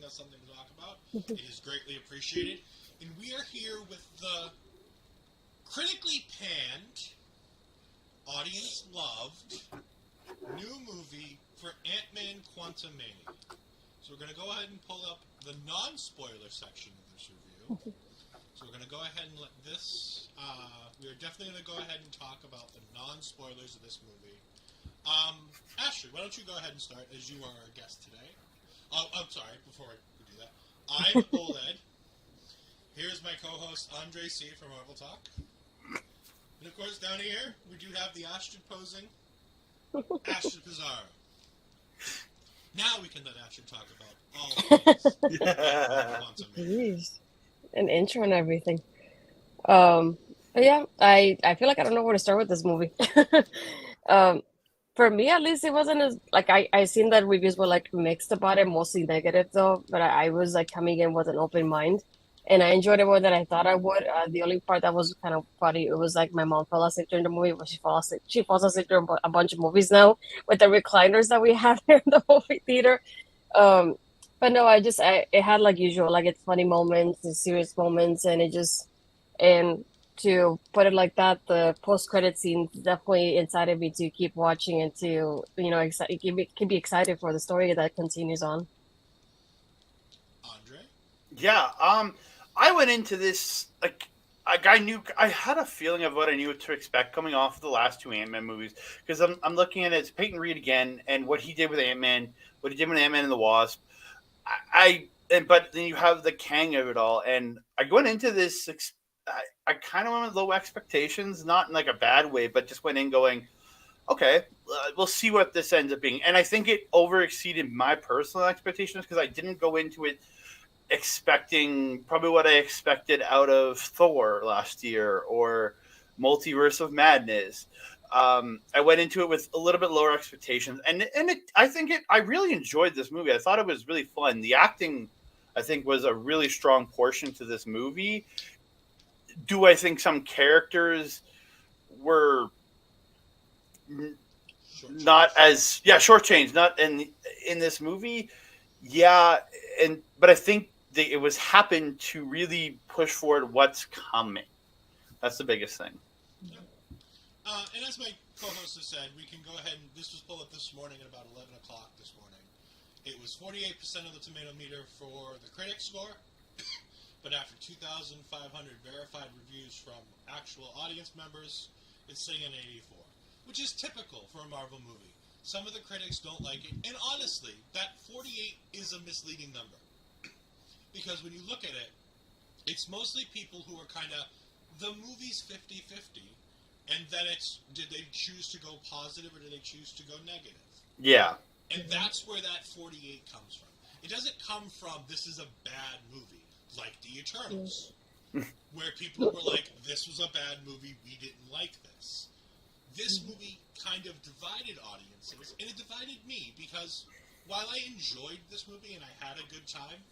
us something to talk about. It is greatly appreciated. And we are here with the critically panned, audience-loved, new movie for Ant-Man Quantumania. So we're going to go ahead and pull up the non-spoiler section of this review. So we're going to go ahead and let this... we are definitely going to go ahead and talk about the non-spoilers of this movie. Astrid, why don't you go ahead and start, as you are our guest today. Oh, I'm sorry, before we do that. I'm OLED. Here's my co-host, Andre C. from Marvel Talk. And of course, down here, we do have the Astrid posing, Astrid Pizarro. Now we can let Astrid talk about all things. An intro and everything. But yeah, I feel like I don't know where to start with this movie. For me, at least, it wasn't as like I seen that reviews were like mixed about it, mostly negative though. But I was like coming in with an open mind, and I enjoyed it more than I thought I would. The only part that was kind of funny, it was like my mom fell asleep during the movie, but she falls asleep during a bunch of movies now with the recliners that we have here in the movie theater. But no, it had like usual, like it's funny moments, it's serious moments, and to put it like that, the post-credit scene definitely incited me to keep watching and to, keep be excited for the story that continues on. Andre? Yeah, I went into this like I had a feeling of what I knew to expect coming off of the last two Ant-Man movies, because I'm looking at it, it's Peyton Reed again, and what he did with Ant-Man, what he did with Ant-Man and the Wasp. But then you have the Kang of it all, and I went into this. I kind of went with low expectations, not in like a bad way, but just went in going, okay, we'll see what this ends up being. And I think it over exceeded my personal expectations because I didn't go into it expecting probably what I expected out of Thor last year or Multiverse of Madness. I went into it with a little bit lower expectations, and I really enjoyed this movie. I thought it was really fun. The acting, I think, was a really strong portion to this movie. Do I think some characters were shortchanged, not in this movie? Yeah, but I think it was happened to really push forward what's coming. That's the biggest thing. Yeah. And as my co-host has said, we can go ahead and this was pulled up this morning at about 11 o'clock this morning. It was 48% of the tomato meter for the critic score. But after 2,500 verified reviews from actual audience members, it's sitting at 84, which is typical for a Marvel movie. Some of the critics don't like it, and honestly, that 48 is a misleading number. Because when you look at it, it's mostly people who are kind of, the movie's 50-50, and then it's, did they choose to go positive or did they choose to go negative? Yeah. And that's where that 48 comes from. It doesn't come from, this is a bad movie. Like the Eternals, where people were like, this was a bad movie, we didn't like this. This movie kind of divided audiences, and it divided me, because while I enjoyed this movie and I had a good time,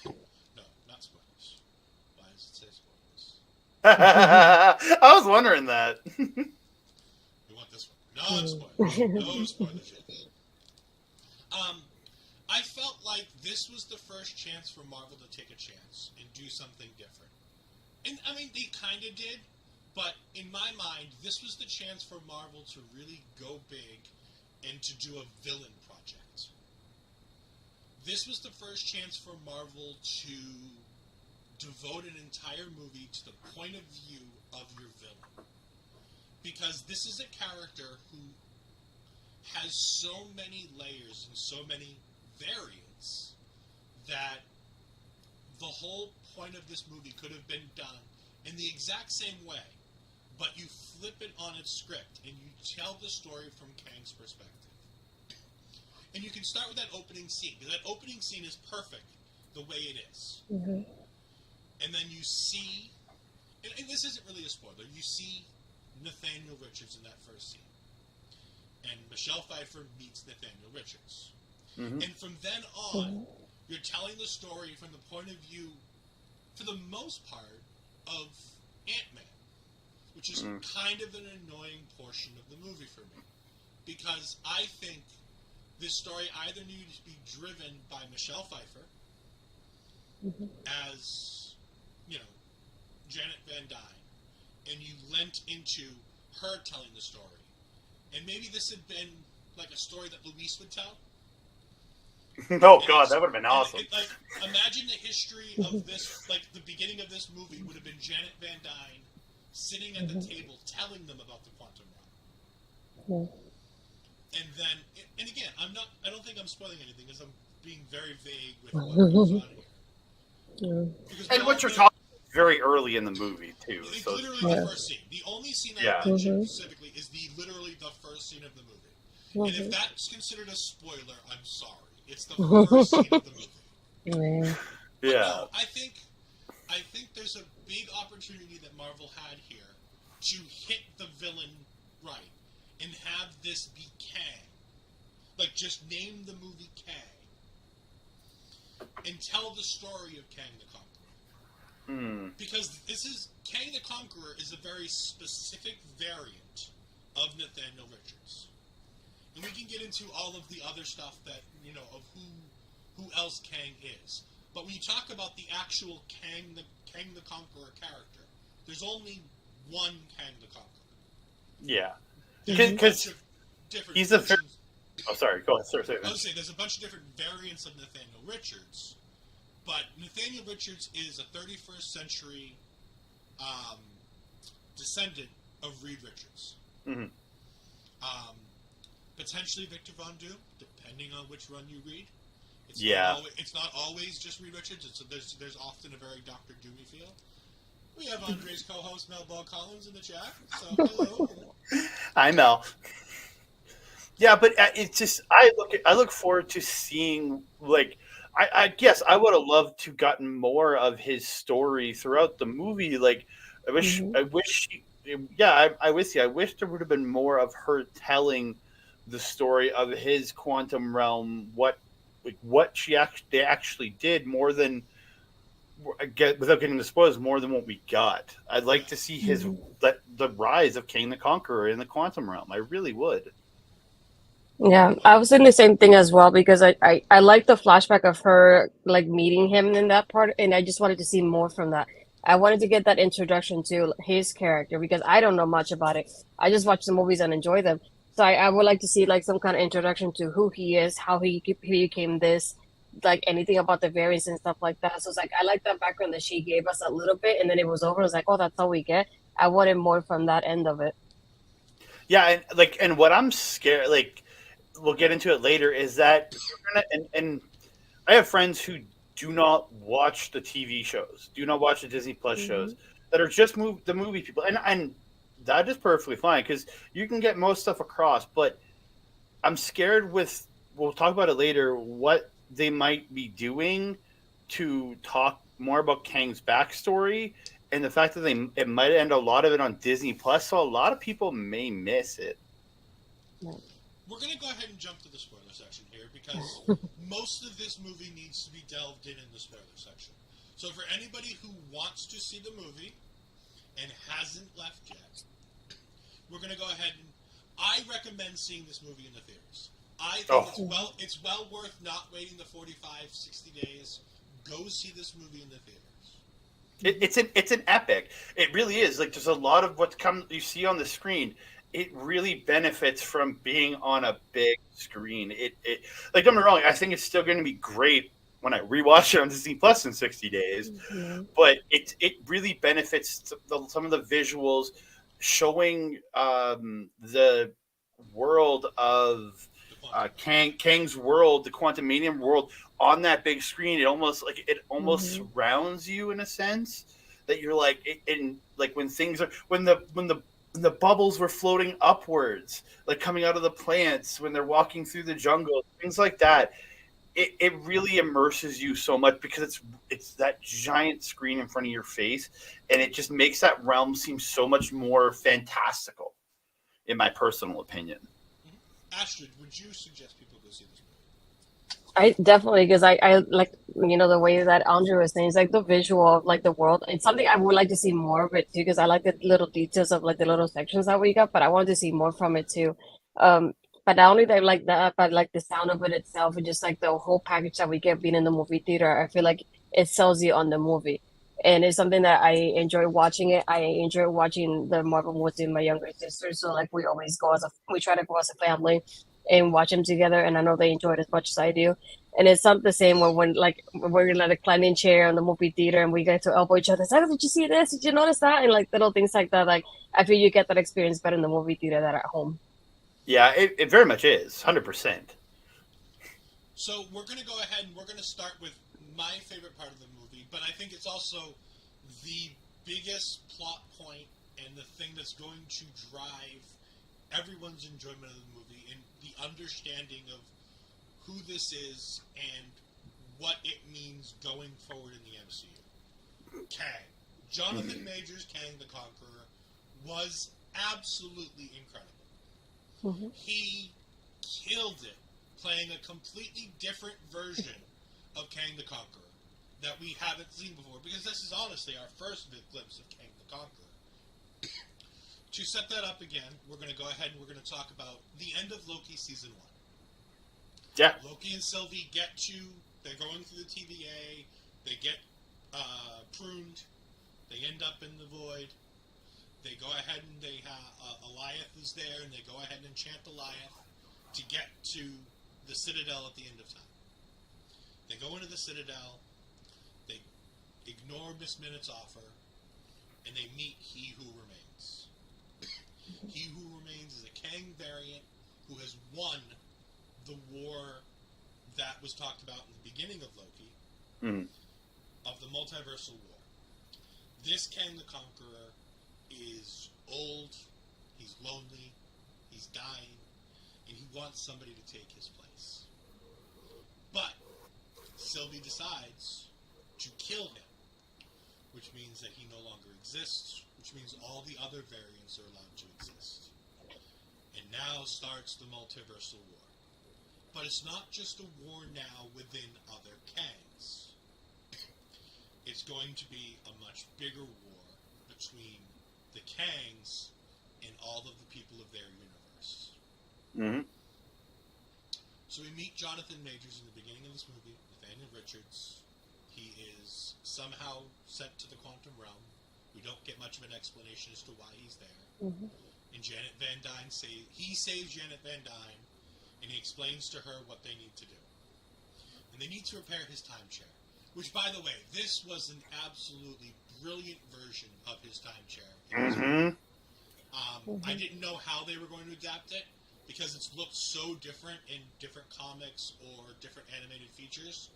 no, not spoilers. Why does it say spoilers? I was wondering that. We want this one. Non-spoilers. No spoilers yet. I felt like this was the first chance for Marvel to take a chance and do something different. And, I mean, they kind of did, but in my mind, this was the chance for Marvel to really go big and to do a villain project. This was the first chance for Marvel to devote an entire movie to the point of view of your villain. Because this is a character who has so many layers and so many variants that the whole point of this movie could have been done in the exact same way, but you flip it on its script and you tell the story from Kang's perspective. And you can start with that opening scene, because that opening scene is perfect the way it is. Mm-hmm. And then you see, and this isn't really a spoiler, you see Nathaniel Richards in that first scene. And Michelle Pfeiffer meets Nathaniel Richards. Mm-hmm. And from then on, you're telling the story from the point of view, for the most part, of Ant-Man, which is kind of an annoying portion of the movie for me. Because I think this story either needed to be driven by Michelle Pfeiffer Mhm. as, you know, Janet Van Dyne, and you lent into her telling the story, and maybe this had been like a story that Luis would tell. Oh And God, it's that would have been and awesome. like imagine the history of this, like the beginning of this movie would have been Janet Van Dyne sitting at the Mhm. table telling them about the quantum realm. Mhm. And then, and again, I don't think I'm spoiling anything because I'm being very vague with what goes on here. Yeah. Because we And all what you're know talking about is very early in the movie too. it's So literally the Yeah. first scene. The only scene I yeah, mentioned Mhm. specifically is literally the first scene of the movie. And if Mhm. that's considered a spoiler, I'm sorry. It's the first scene of the movie. Yeah. But yeah, no, I think there's a big opportunity that Marvel had here to hit the villain right and have this be Kang. Like just name the movie Kang and tell the story of Kang the Conqueror. Because this is Kang the Conqueror is a very specific variant of Nathaniel Richards. And we can get into all of the other stuff that, you know, of who else Kang is. But when you talk about the actual Kang the Conqueror character, there's only one Kang the Conqueror. yeah. There's a bunch Because of different he's a very. versions. Oh, sorry. Go ahead. Sorry, I would say there's a bunch of different variants of Nathaniel Richards, but Nathaniel Richards is a 31st century um, descendant of Reed Richards. Mhm. Potentially Victor Von Doom, depending on which run you read. It's not always just Reed Richards. There's often a very Doctor Doomy feel. We have Andre's co-host Mel Ball Collins in the chat. So hello. Hi, Mel. Yeah, but it's just I look forward to seeing like I guess I would have loved to gotten more of his story throughout the movie. Like Mhm. I wish yeah, I wish I wish there would have been more of her telling the story of his quantum realm, what they actually did more than without getting the spoilers, more than what we got. I'd like to see Mhm. the rise of Kang the Conqueror in the quantum realm. I really would. Yeah, I was saying the same thing as well because I like the flashback of her like meeting him in that part, and I just wanted to see more from that. I wanted to get that introduction to his character because I don't know much about it. I just watch the movies and enjoy them. So I would like to see like some kind of introduction to who he is, how he became this, like anything about the variants and stuff like that. So it's like I like that background that she gave us a little bit, and then it was over. I was like, oh, that's all we get. I wanted more from that end of it. Yeah, and what I'm scared like we'll get into it later is that you're gonna and I have friends who do not watch the TV shows, do not watch the Disney Plus Hmm. shows that are just the movie people, and that is perfectly fine because you can get most stuff across. But I'm scared with we'll talk about it later what they might be doing to talk more about Kang's backstory and the fact that it might end a lot of it on Disney Plus, so a lot of people may miss it. We're going to go ahead and jump to the spoiler section here because most of this movie needs to be delved in the spoiler section. So for anybody who wants to see the movie and hasn't left yet, we're going to go ahead and I recommend seeing this movie in the theaters. I think Oh, it's well worth not waiting the 45, 60 days. Go see this movie in the theaters. it's an epic. It really is. Like there's a lot of what you see on the screen. It really benefits from being on a big screen. It like don't get me wrong. I think it's still going to be great when I rewatch it on Disney Plus in 60 days. Yeah. But it really benefits some of the visuals showing the world of The Quantum Realm. Kang's world, the Quantumania world, on that big screen. It almost Hmm. surrounds you in a sense that you're like in like when things are when the bubbles were floating upwards, like coming out of the plants when they're walking through the jungle, things like that. It really immerses you so much because it's that giant screen in front of your face, and it just makes that realm seem so much more fantastical, in my personal opinion. Astrid, would you suggest people go see this movie? I definitely because I like the way that Andre was saying it's like the visual of like the world. It's something I would like to see more of it too because I like the little details of like the little sections that we got, but I wanted to see more from it too. Um, but not only that like that, but like the sound of it itself and just like the whole package that we get being in the movie theater. I feel like it sells you on the movie. And it's something that I enjoy watching it. I enjoy watching the Marvel movies with my younger sister. So like we try to go as a family and watch them together. And I know they enjoy it as much as I do. And it's not the same when like we're in a reclining chair in the movie theater and we get to elbow each other. It's like, "Oh, did you see this? Did you notice that?" And like little things like that. Like I feel you get that experience better in the movie theater than at home. Yeah, it very much is 100%. So we're going to go ahead and we're going to start with my favorite part of the movie, but I think it's also the biggest plot point and the thing that's going to drive everyone's enjoyment of the movie and the understanding of who this is and what it means going forward in the MCU. Kang. Jonathan Majors' Kang the Conqueror was absolutely incredible. Mm-hmm. He killed it playing a completely different version of Kang the Conqueror that we haven't seen before, because this is honestly our first glimpse of Kang the Conqueror. To set that up again, we're going to go ahead and we're going to talk about the end of Loki Season 1. Yeah. Loki and Sylvie they're going through the TVA, they get pruned, they end up in the void, they go ahead and they Alioth is there, and they go ahead and enchant Alioth to get to the Citadel at the end of time. They go into the Citadel, they ignore Miss Minutes' offer, and they meet He Who Remains. He Who Remains is a Kang variant who has won the war that was talked about in the beginning of Loki, of the multiversal war. This Kang the Conqueror is old, he's lonely, he's dying, and he wants somebody to take his place. But Sylvie decides to kill him, which means that he no longer exists, which means all the other variants are allowed to exist. And now starts the multiversal war. But it's not just a war now within other Kangs. It's going to be a much bigger war between the Kangs and all of the people of their universe. Mm-hmm. So we meet Jonathan Majors in the beginning of this movie, Nathaniel Richards. He is somehow sent to the quantum realm. We don't get much of an explanation as to why he's there. Mm-hmm. And Janet Van Dyne saves Janet Van Dyne, and he explains to her what they need to do. And they need to repair his time chair. Which, by the way, this was an absolutely brilliant version of his time chair. I didn't know how they were going to adapt it, because it's looked so different in different comics or different animated features.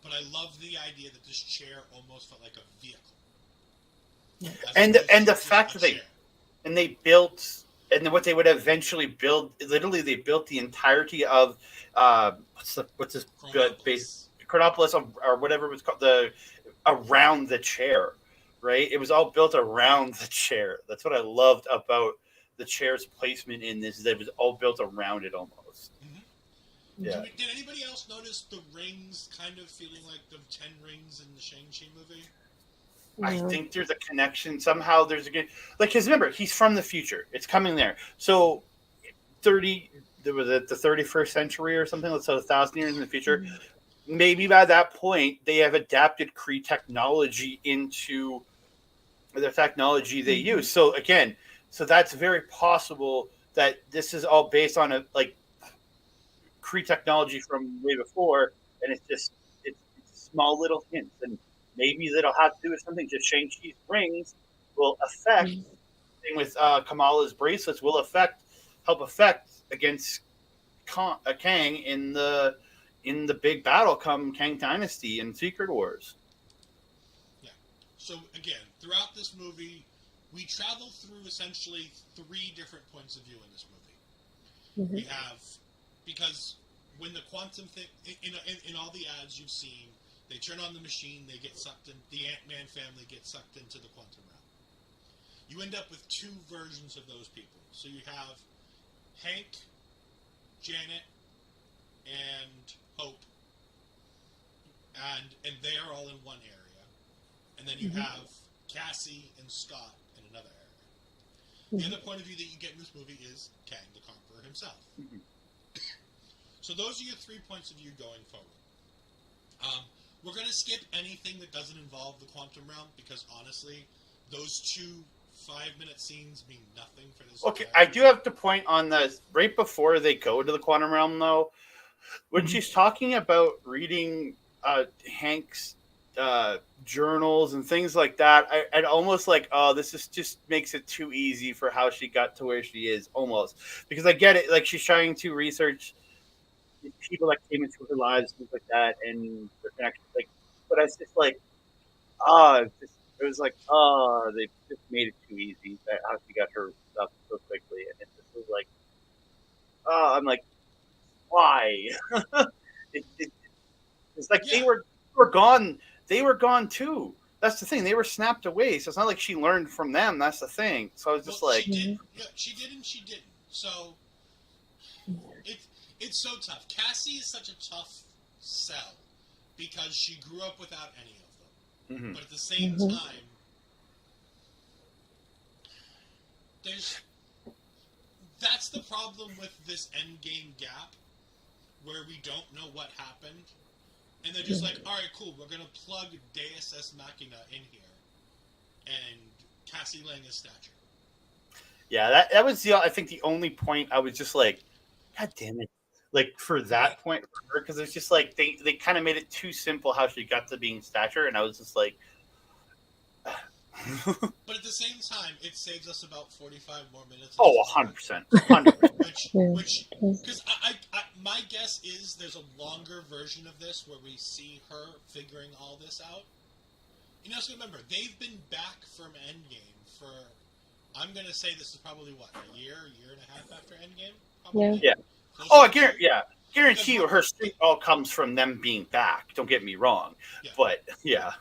But I love the idea that this chair almost felt like a vehicle. And the fact that they built, and what they would eventually build, literally they built the entirety of what's this base Chronopolis or whatever it was called, around the chair, right? It was all built around the chair. That's what I loved about the chair's placement in this, is that it was all built around it almost. Mm-hmm. Yeah. Did anybody else notice the rings kind of feeling like the 10 rings in the Shang-Chi movie? I think there's a connection. Somehow there's because remember, he's from the future. It's coming there. So there was the 31st century or something, let's say 1,000 years in the future. Mm-hmm. Maybe by that point they have adapted Kree technology into the technology they use. So again, that's very possible that this is all based on Kree technology from way before, and it's small little hints, and maybe that'll have to do with something. Just Shang-Chi's rings will affect, thing with Kamala's bracelets will help affect against Kang in the big battle come Kang Dynasty and Secret Wars. Yeah. So again, throughout this movie, we travel through essentially 3 different points of view in this movie. Mm-hmm. We have, because when the quantum thing, in all the ads you've seen, they turn on the machine, they get sucked in, the Ant-Man family gets sucked into the quantum realm. You end up with 2 versions of those people. So you have Hank, Janet, and Hope, and they are all in one area. And then you have Cassie and Scott in another area. The other point of view that you get in this movie is Kang the Conqueror himself. So those are your 3 points of view going forward. we're gonna skip anything that doesn't involve the quantum realm because honestly, those 2 5-minute scenes mean nothing for this. Okay, I do have to point on the right before they go to the quantum realm, though, when she's talking about reading Hank's journals and things like that. I'd almost like, oh, this is just makes it too easy for how she got to where she is, almost, because I get it. Like she's trying to research the people that came into her lives, things like that, and their connections. Like, but it's just like, it was like, they just made it too easy. That how she got her stuff so quickly, and it just was like, I'm like, why? It's like Yeah. they were gone. They were gone too. That's the thing. They were snapped away. So it's not like she learned from them. That's the thing. So I was just like, she did. Yeah, she did and she didn't. So it's so tough. Cassie is such a tough sell because she grew up without any of them. But at the same time, that's the problem with this endgame gap where we don't know what happened. And they're just like, all right, cool, we're going to plug Deus Ex Machina in here. And Cassie Lang is stature. yeah, that was I think the only point I was just like, God damn it. Like for that point for her, because it's just like they kind of made it too simple how she got to being stature, and I was just like, but at the same time, it saves us about 45 more minutes. 100%, 100%. Which, because my guess is there's a longer version of this where we see her figuring all this out. You know, so remember, they've been back from Endgame for, I'm gonna say this is probably what, a year and a half after Endgame. Probably? Yeah. Oh, guarantee you, her strength all comes from them being back. Don't get me wrong, but yeah.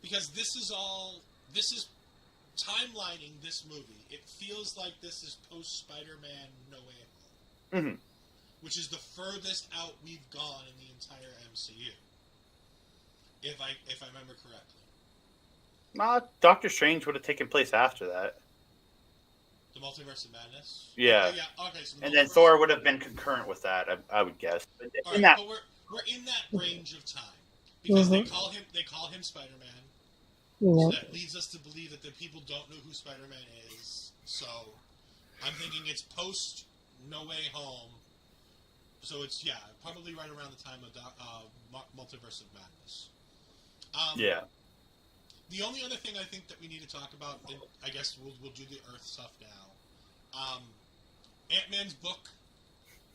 Because this is timelining this movie. It feels like this is post Spider-Man No Way Home, which is the furthest out we've gone in the entire MCU, if I remember correctly. Doctor Strange would have taken place after that. The Multiverse of Madness? Yeah. Oh, yeah. Okay, so and then Thor would have been concurrent with that, I would guess. But but we're in that range of time. Because they call him Spider-Man. So that leads us to believe that the people don't know who Spider-Man is. So I'm thinking it's post No Way Home. So it's, probably right around the time of Multiverse of Madness. The only other thing I think that we need to talk about, and I guess we'll do the Earth stuff now. Ant-Man's book,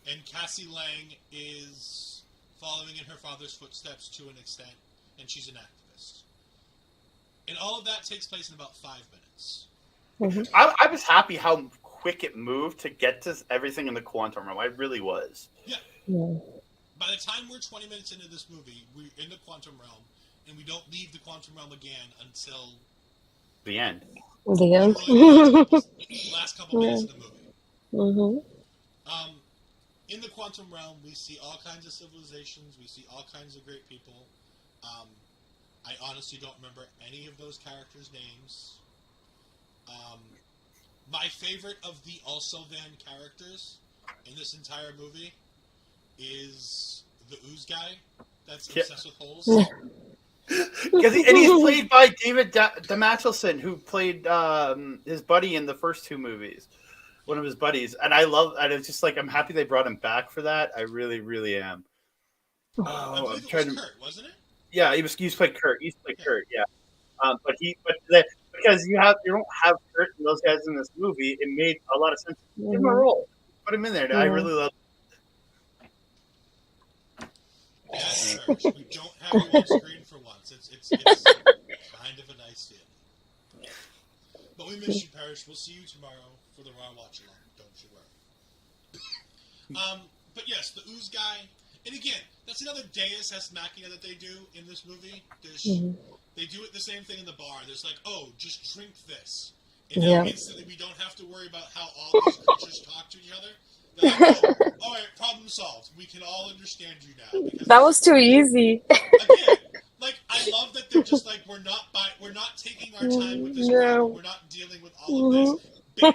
and Cassie Lang is following in her father's footsteps to an extent, and she's an activist. And all of that takes place in about 5 minutes. I was happy how quick it moved to get to everything in the quantum realm. I really was. Yeah. By the time we're 20 minutes into this movie, we're in the quantum realm, and we don't leave the quantum realm again until the end. Last couple minutes of the movie. In the quantum realm, we see all kinds of civilizations. We see all kinds of great people. I honestly don't remember any of those characters' names. My favorite of the also then characters in this entire movie is the Ooze guy that's obsessed with holes. And he's played by David Dastmalchian, who played his buddy in the first 2 movies. One of his buddies. And and it's just like, I'm happy they brought him back for that. I really, really am. I believe it was Kurt, wasn't it? Yeah, he played Kurt. He's played Kurt, yeah. Because you don't have Kurt and those guys in this movie, it made a lot of sense. Give him a role. Put him in there. I really love Church. We don't have you on screen for once. It's kind of a nice feeling. But we miss you, Parrish. We'll see you tomorrow for the Raw Watch Along. Don't you worry. But yes, the Ooze guy. And again, that's another Deus Ex Machina that they do in this movie. They do it the same thing in the bar. There's like, just drink this. And now instantly we don't have to worry about how all these creatures talk to each other. They're like, all right, problem solved. We can all understand you now. That was too easy. Again, I love that they're just like, we're not taking our time with this crowd. We're not dealing with all of this.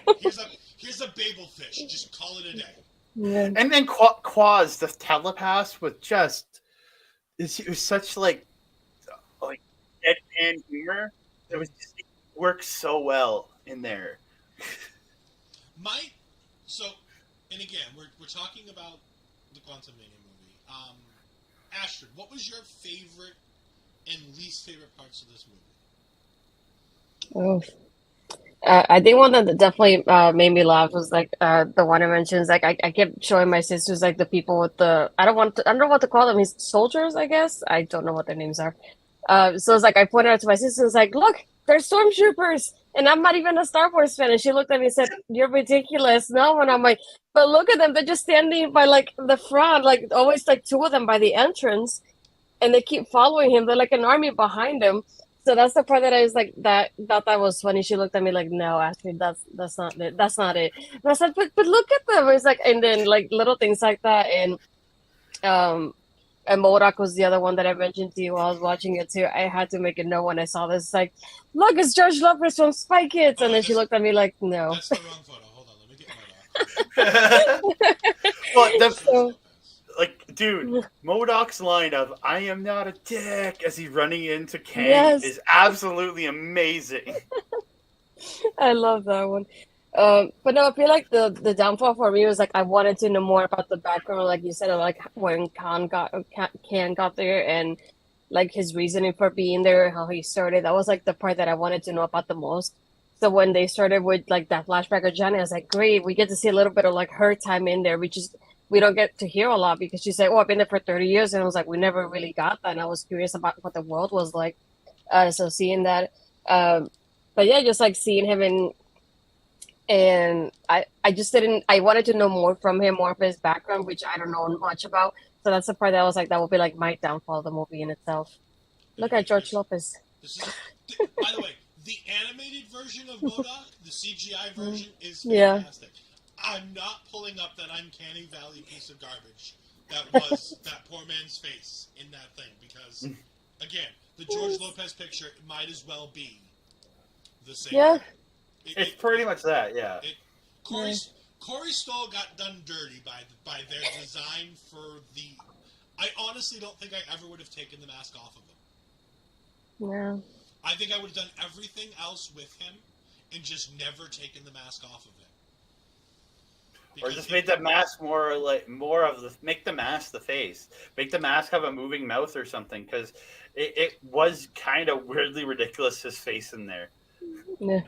Here's a Babel fish. Just call it a day. Yeah. And then Quaz, the telepath, with it was such like deadpan humor that was just, it works so well in there. My so, and again, we're talking about the Quantumania movie. Astrid, what was your favorite and least favorite parts of this movie? Oh. I think one that definitely made me laugh was like the one I mentioned. Is, like I kept showing my sisters like the people with the I don't know what to call them. He's soldiers, I guess. I don't know what their names are. So it's like I pointed out to my sisters like, look, they're stormtroopers, and I'm not even a Star Wars fan. And she looked at me and said, "You're ridiculous." No, and I'm like, but look at them. They're just standing by like the front, like always like two of them by the entrance, and they keep following him. They're like an army behind him. So that's the part that I was like that thought that was funny. She looked at me like, "No, Astrid, that's not it. That's not it." And I said, "But look at them." It's like, and then like little things like that, um, and MODOK was the other one that I mentioned to you while I was watching it too. I had to make a note when I saw this. Like, look, it's George Lopez from Spy Kids, and then she looked at me like, "No." That's the wrong photo. Hold on, let me get MODOK. Well, So, like, dude, MODOK's line of "I am not a dick" as he's running into Kang yes. is absolutely amazing. I love that one. But no, I feel like the downfall for me was like I wanted to know more about the background, like you said, of like when Khan got there and like his reasoning for being there, how he started. That was like the part that I wanted to know about the most. So when they started with like that flashback of Johnny, I was like, great, we get to see a little bit of like her time in there, which is we don't get to hear a lot because she said, "Oh, I've been there for 30 years," and I was like, we never really got that, and I was curious about what the world was like. So seeing that. But yeah, just like seeing him and I just didn't I wanted to know more from him, more of his background, which I don't know much about. So that's the part that I was like that will be like my downfall of the movie in itself. Look at George Lopez. This is, by the way, the animated version of MODOK, the CGI version, is Yeah. fantastic. I'm not pulling up that uncanny valley piece of garbage that was that poor man's face in that thing because, again, the George Lopez picture might as well be the same. Yeah. It's pretty much that, yeah. Corey Stoll got done dirty by their design for the. I honestly don't think I ever would have taken the mask off of him. Yeah. I think I would have done everything else with him and just never taken the mask off of it. Or just make the mask make the mask the face. Make the mask have a moving mouth or something, because it was kind of weirdly ridiculous, his face in there. Yeah.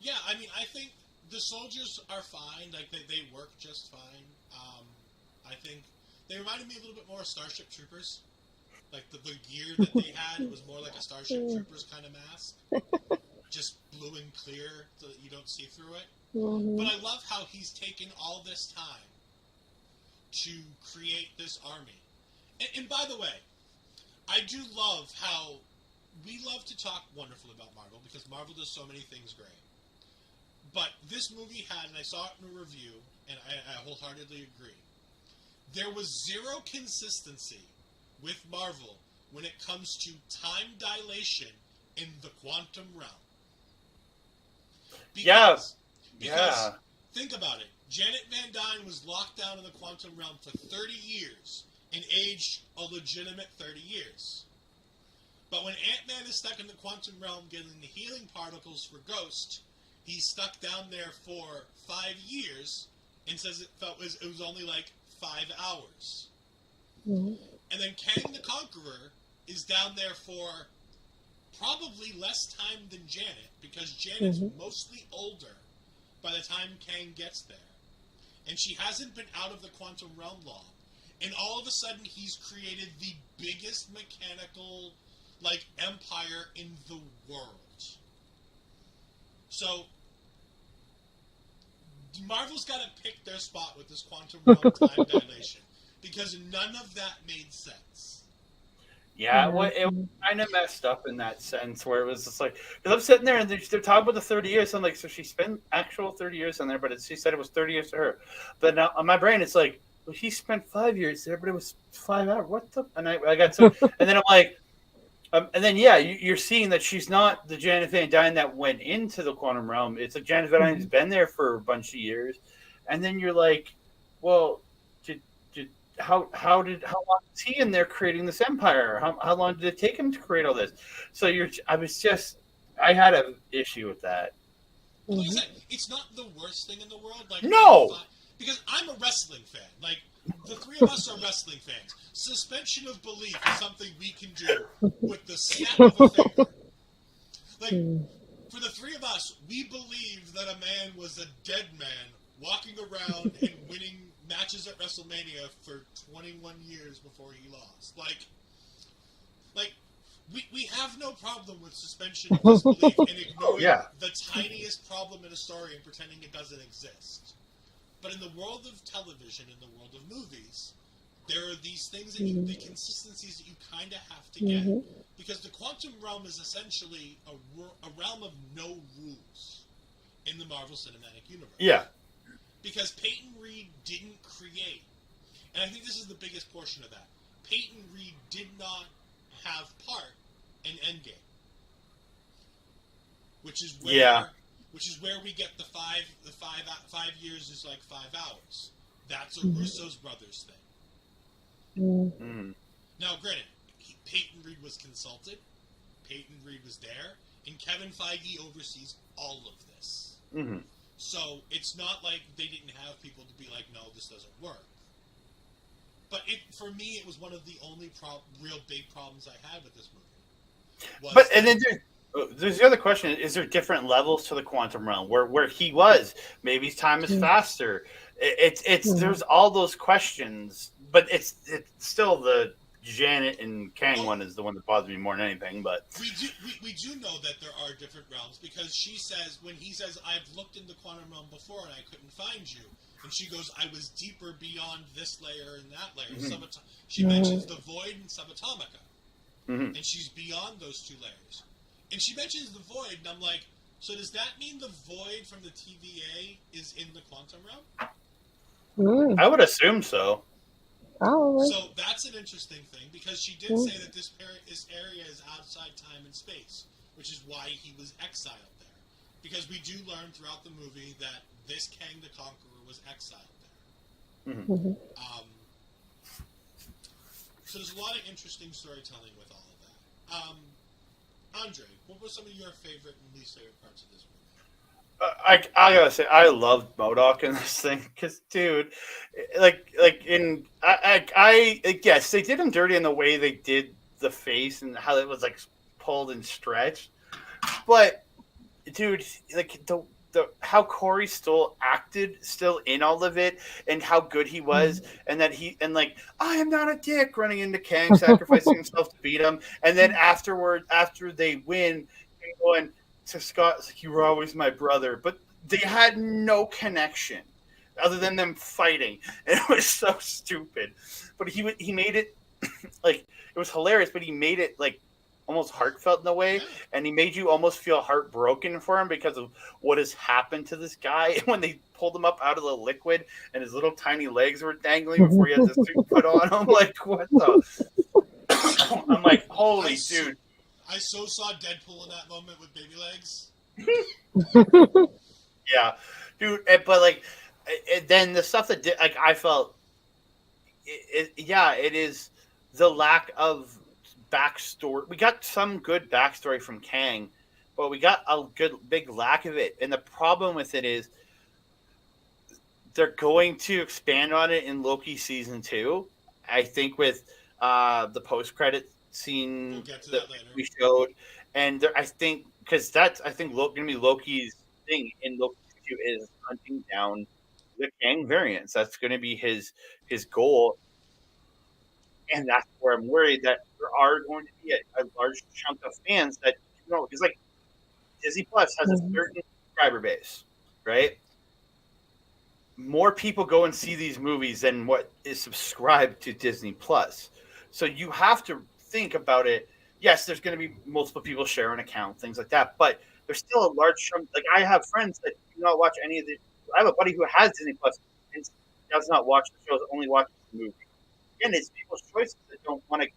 Yeah, I mean, I think the soldiers are fine. Like, they work just fine. I think they reminded me a little bit more of Starship Troopers. Like, the gear that they had was more like a Starship Troopers kind of mask. Just blue and clear so that you don't see through it. Mm-hmm. But I love how he's taken all this time to create this army. And by the way, I do love how we love to talk wonderful about Marvel because Marvel does so many things great. But this movie had, and I saw it in a review, and I wholeheartedly agree, there was zero consistency with Marvel when it comes to time dilation in the quantum realm. Because think about it. Janet Van Dyne was locked down in the quantum realm for 30 years and aged a legitimate 30 years. But when Ant-Man is stuck in the quantum realm getting the healing particles for Ghost, he's stuck down there for 5 years and says it was only like 5 hours. Mm-hmm. And then Kang the Conqueror is down there for probably less time than Janet, because Janet's mostly older by the time Kang gets there. And she hasn't been out of the quantum realm long. And all of a sudden he's created the biggest mechanical empire in the world. So Marvel's got to pick their spot with this quantum realm time dilation, because none of that made sense. Yeah, it was kind of messed up in that sense, where it was just like, because I'm sitting there and they're talking about the 30 years. So I'm like, so she spent actual 30 years on there, but she said it was 30 years to her. But now on my brain, it's like, well, he spent 5 years there, but it was 5 hours. What the? And I got so, and then I'm like, and then you're seeing that she's not the Janet Van Dyne that went into the quantum realm. It's like Janet Van Dyne's been there for a bunch of years, and then you're like, well, how long was he in there creating this empire? How long did it take him to create all this? So I had an issue with that. Like I said, it's not the worst thing in the world. Like No, because I'm a wrestling fan. Like the three of us are wrestling fans. Suspension of belief is something we can do with the snap of a finger. Like for the three of us, we believe that a man was a dead man walking around and winning matches at WrestleMania for 21 years before he lost. Like we have no problem with suspension of disbelief and ignoring the tiniest problem in a story and pretending it doesn't exist. But in the world of television, in the world of movies, there are these things that the consistencies that you kind of have to get. Because the quantum realm is essentially a realm of no rules in the Marvel Cinematic Universe. Yeah. Because Peyton Reed didn't create, and I think this is the biggest portion of that, Peyton Reed did not have part in Endgame. Which is where we get the 5 years is like 5 hours. That's a Russo's brothers thing. Now, granted, Peyton Reed was consulted, Peyton Reed was there, and Kevin Feige oversees all of this. So it's not like they didn't have people to be like, no, this doesn't work. But for me, it was one of the only real big problems I had with this movie. And then there's the other question: is there different levels to the quantum realm where he was? Maybe his time is faster. There's all those questions, but it's still the Janet and Kang one is the one that bothers me more than anything. But we do know that there are different realms because she says when he says I've looked in the quantum realm before and I couldn't find you, and she goes I was deeper beyond this layer and that layer. She mentions the void and subatomica, and she's beyond those two layers. And she mentions the void, and I'm like, so does that mean the void from the TVA is in the quantum realm? I would assume so. Oh. So that's an interesting thing because she did say that this area is outside time and space, which is why he was exiled there. Because we do learn throughout the movie that this Kang the Conqueror was exiled there. So there's a lot of interesting storytelling with all of that. Andre, what were some of your favorite and least favorite parts of this movie? I gotta say, I loved MODOK in this thing because, dude, yes, they did him dirty in the way they did the face and how it was like pulled and stretched, but, dude, like the how Corey Stoll acted still in all of it and how good he was and that I am not a dick running into Kang, sacrificing himself to beat him, and then after they win, going to Scott, it's like, you were always my brother, but they had no connection other than them fighting, and it was so stupid. But he made it like it was hilarious, but he made it like almost heartfelt in a way, and he made you almost feel heartbroken for him because of what has happened to this guy. When they pulled him up out of the liquid and his little tiny legs were dangling before he had the suit put on, I'm like, what the? I'm like, holy dude. I so saw Deadpool in that moment with baby legs. Yeah, dude. But like, then the stuff that did, like, I felt, it is the lack of backstory. We got some good backstory from Kang, but we got a good big lack of it. And the problem with it is they're going to expand on it in Loki season 2. I think with the post-credit scene that we showed, and I think because that's going to be Loki's thing in Loki 2 is hunting down the Kang variants. That's going to be his goal. And that's where I'm worried that there are going to be a large chunk of fans that, because like Disney Plus has a certain subscriber base, right? More people go and see these movies than what is subscribed to Disney Plus. So you have to think about it. Yes, there's going to be multiple people share an account, things like that, but there's still a large chunk. Like, I have friends that do not watch any of the. I have a buddy who has Disney Plus and does not watch the shows, only watches the movie. Again, it's people's choices that don't want to.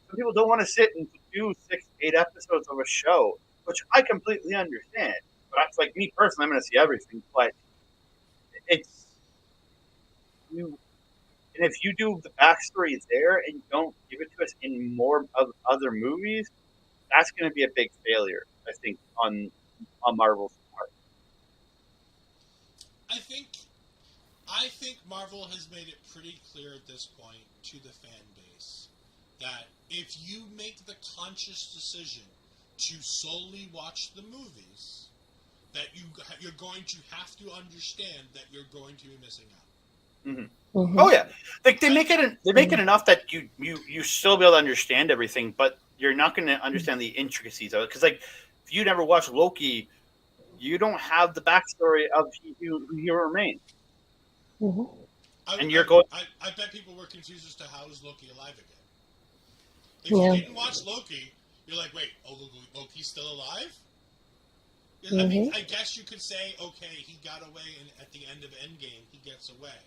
Some people don't want to sit and do 6-8 episodes of a show, which I completely understand. But that's like me personally, I'm going to see everything. But And if you do the backstory there and you don't give it to us in more of other movies, that's going to be a big failure, I think, on Marvel's part. I think Marvel has made it pretty clear at this point to the fan base that if you make the conscious decision to solely watch the movies, that you're going to have to understand that you're going to be missing out. Mm-hmm. Mm-hmm. Oh yeah, like they make it enough that you still be able to understand everything, but you're not going to understand the intricacies of it. Because like if you never watched Loki, you don't have the backstory of who he remains. Mm-hmm. And you're going. I bet people were confused as to how is Loki alive again. If you didn't watch Loki, you're like, wait, Loki's still alive? Mm-hmm. I mean, I guess you could say, okay, he got away, and at the end of Endgame, he gets away,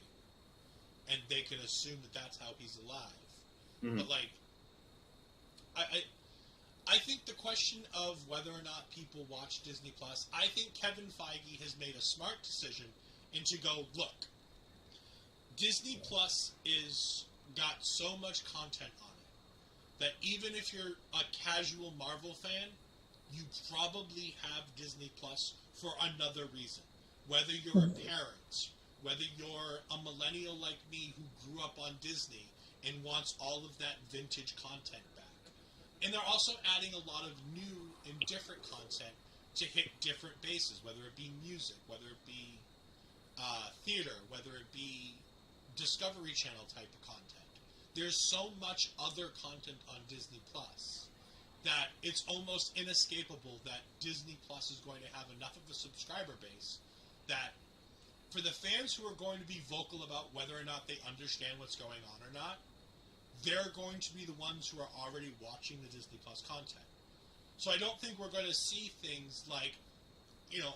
and they could assume that that's how he's alive. Mm-hmm. But like, I think the question of whether or not people watch Disney Plus, I think Kevin Feige has made a smart decision and to go, look, Disney Plus is got so much content on it that even if you're a casual Marvel fan, you probably have Disney Plus for another reason. Whether you're a parent, whether you're a millennial like me who grew up on Disney and wants all of that vintage content back. And they're also adding a lot of new and different content to hit different bases, whether it be music, whether it be theater, whether it be Discovery Channel type of content. There's so much other content on Disney Plus that it's almost inescapable that Disney Plus is going to have enough of a subscriber base that for the fans who are going to be vocal about whether or not they understand what's going on or not, they're going to be the ones who are already watching the Disney Plus content. So I don't think we're going to see things like,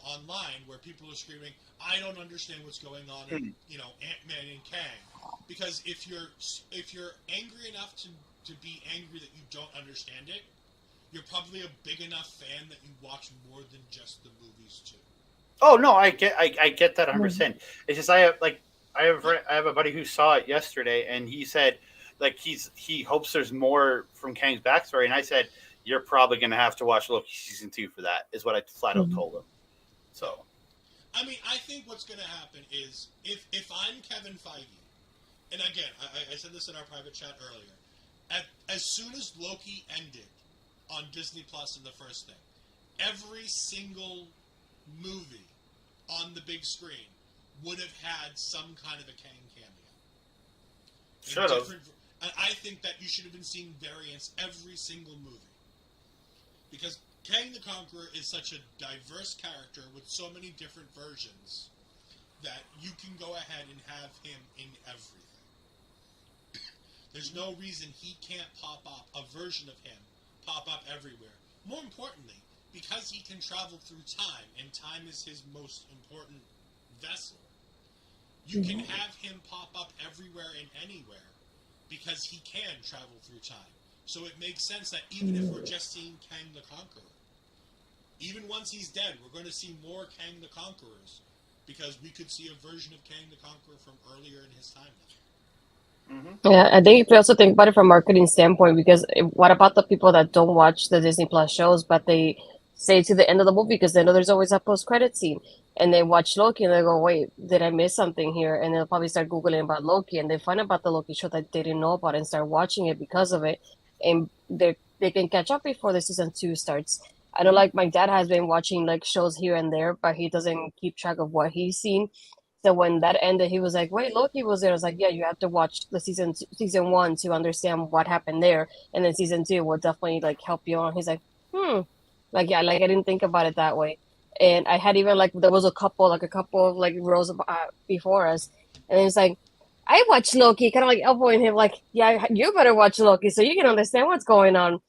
online where people are screaming, I don't understand what's going on in, Ant-Man and Kang. Because if you're angry enough to be angry that you don't understand it, you're probably a big enough fan that you watch more than just the movies too. Oh no, I get that 100%. It's just I have a buddy who saw it yesterday, and he said like he hopes there's more from Kang's backstory, and I said you're probably going to have to watch Loki season 2 for that. Is what I flat out told him. So, I mean, I think what's going to happen is if I'm Kevin Feige, and again, I said this in our private chat earlier, as soon as Loki ended on Disney Plus in the first thing, every single movie on the big screen would have had some kind of a Kang cameo. Should have. And I think that you should have been seeing variants every single movie. Because Kang the Conqueror is such a diverse character with so many different versions that you can go ahead and have him in everything. There's no reason he can't pop up a version of him, pop up everywhere. More importantly, because he can travel through time, and time is his most important vessel, you can have him pop up everywhere and anywhere because he can travel through time. So it makes sense that even if we're just seeing Kang the Conqueror, even once he's dead, we're going to see more Kang the Conquerors because we could see a version of Kang the Conqueror from earlier in his timeline. Yeah, I think if you also think about it from a marketing standpoint, because what about the people that don't watch the Disney Plus shows, but they stay to the end of the movie because they know there's always a post-credit scene, and they watch Loki and they go, wait, did I miss something here? And they'll probably start Googling about Loki, and they find about the Loki show that they didn't know about and start watching it because of it, and they can catch up before the season 2 starts. I know, like, my dad has been watching, like, shows here and there, but he doesn't keep track of what he's seen. So when that ended, he was like, wait, Loki was there. I was like, yeah, you have to watch the season 1 to understand what happened there. And then season 2 will definitely, like, help you on. He's like, Like, yeah, like, I didn't think about it that way. And I had even, like, there was a couple of, like, rows before us. And it's like, I watched Loki, kind of like elbowing him, like, yeah, you better watch Loki so you can understand what's going on.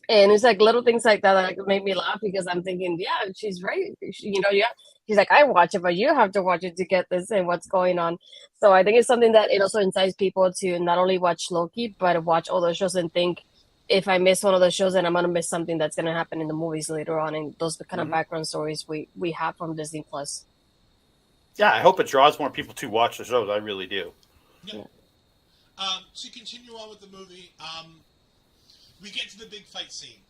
And it's like little things like that that like, make me laugh because I'm thinking, yeah, she's right. Yeah. She's like, I watch it, but you have to watch it to get this and what's going on. So I think it's something that it also incites people to not only watch Loki, but watch all those shows and think, if I miss one of the shows, then I'm going to miss something that's going to happen in the movies later on. And those kind of background stories we have from Disney Plus. Yeah, I hope it draws more people to watch the shows. I really do. Yeah. To continue on with the movie, we get to the big fight scene,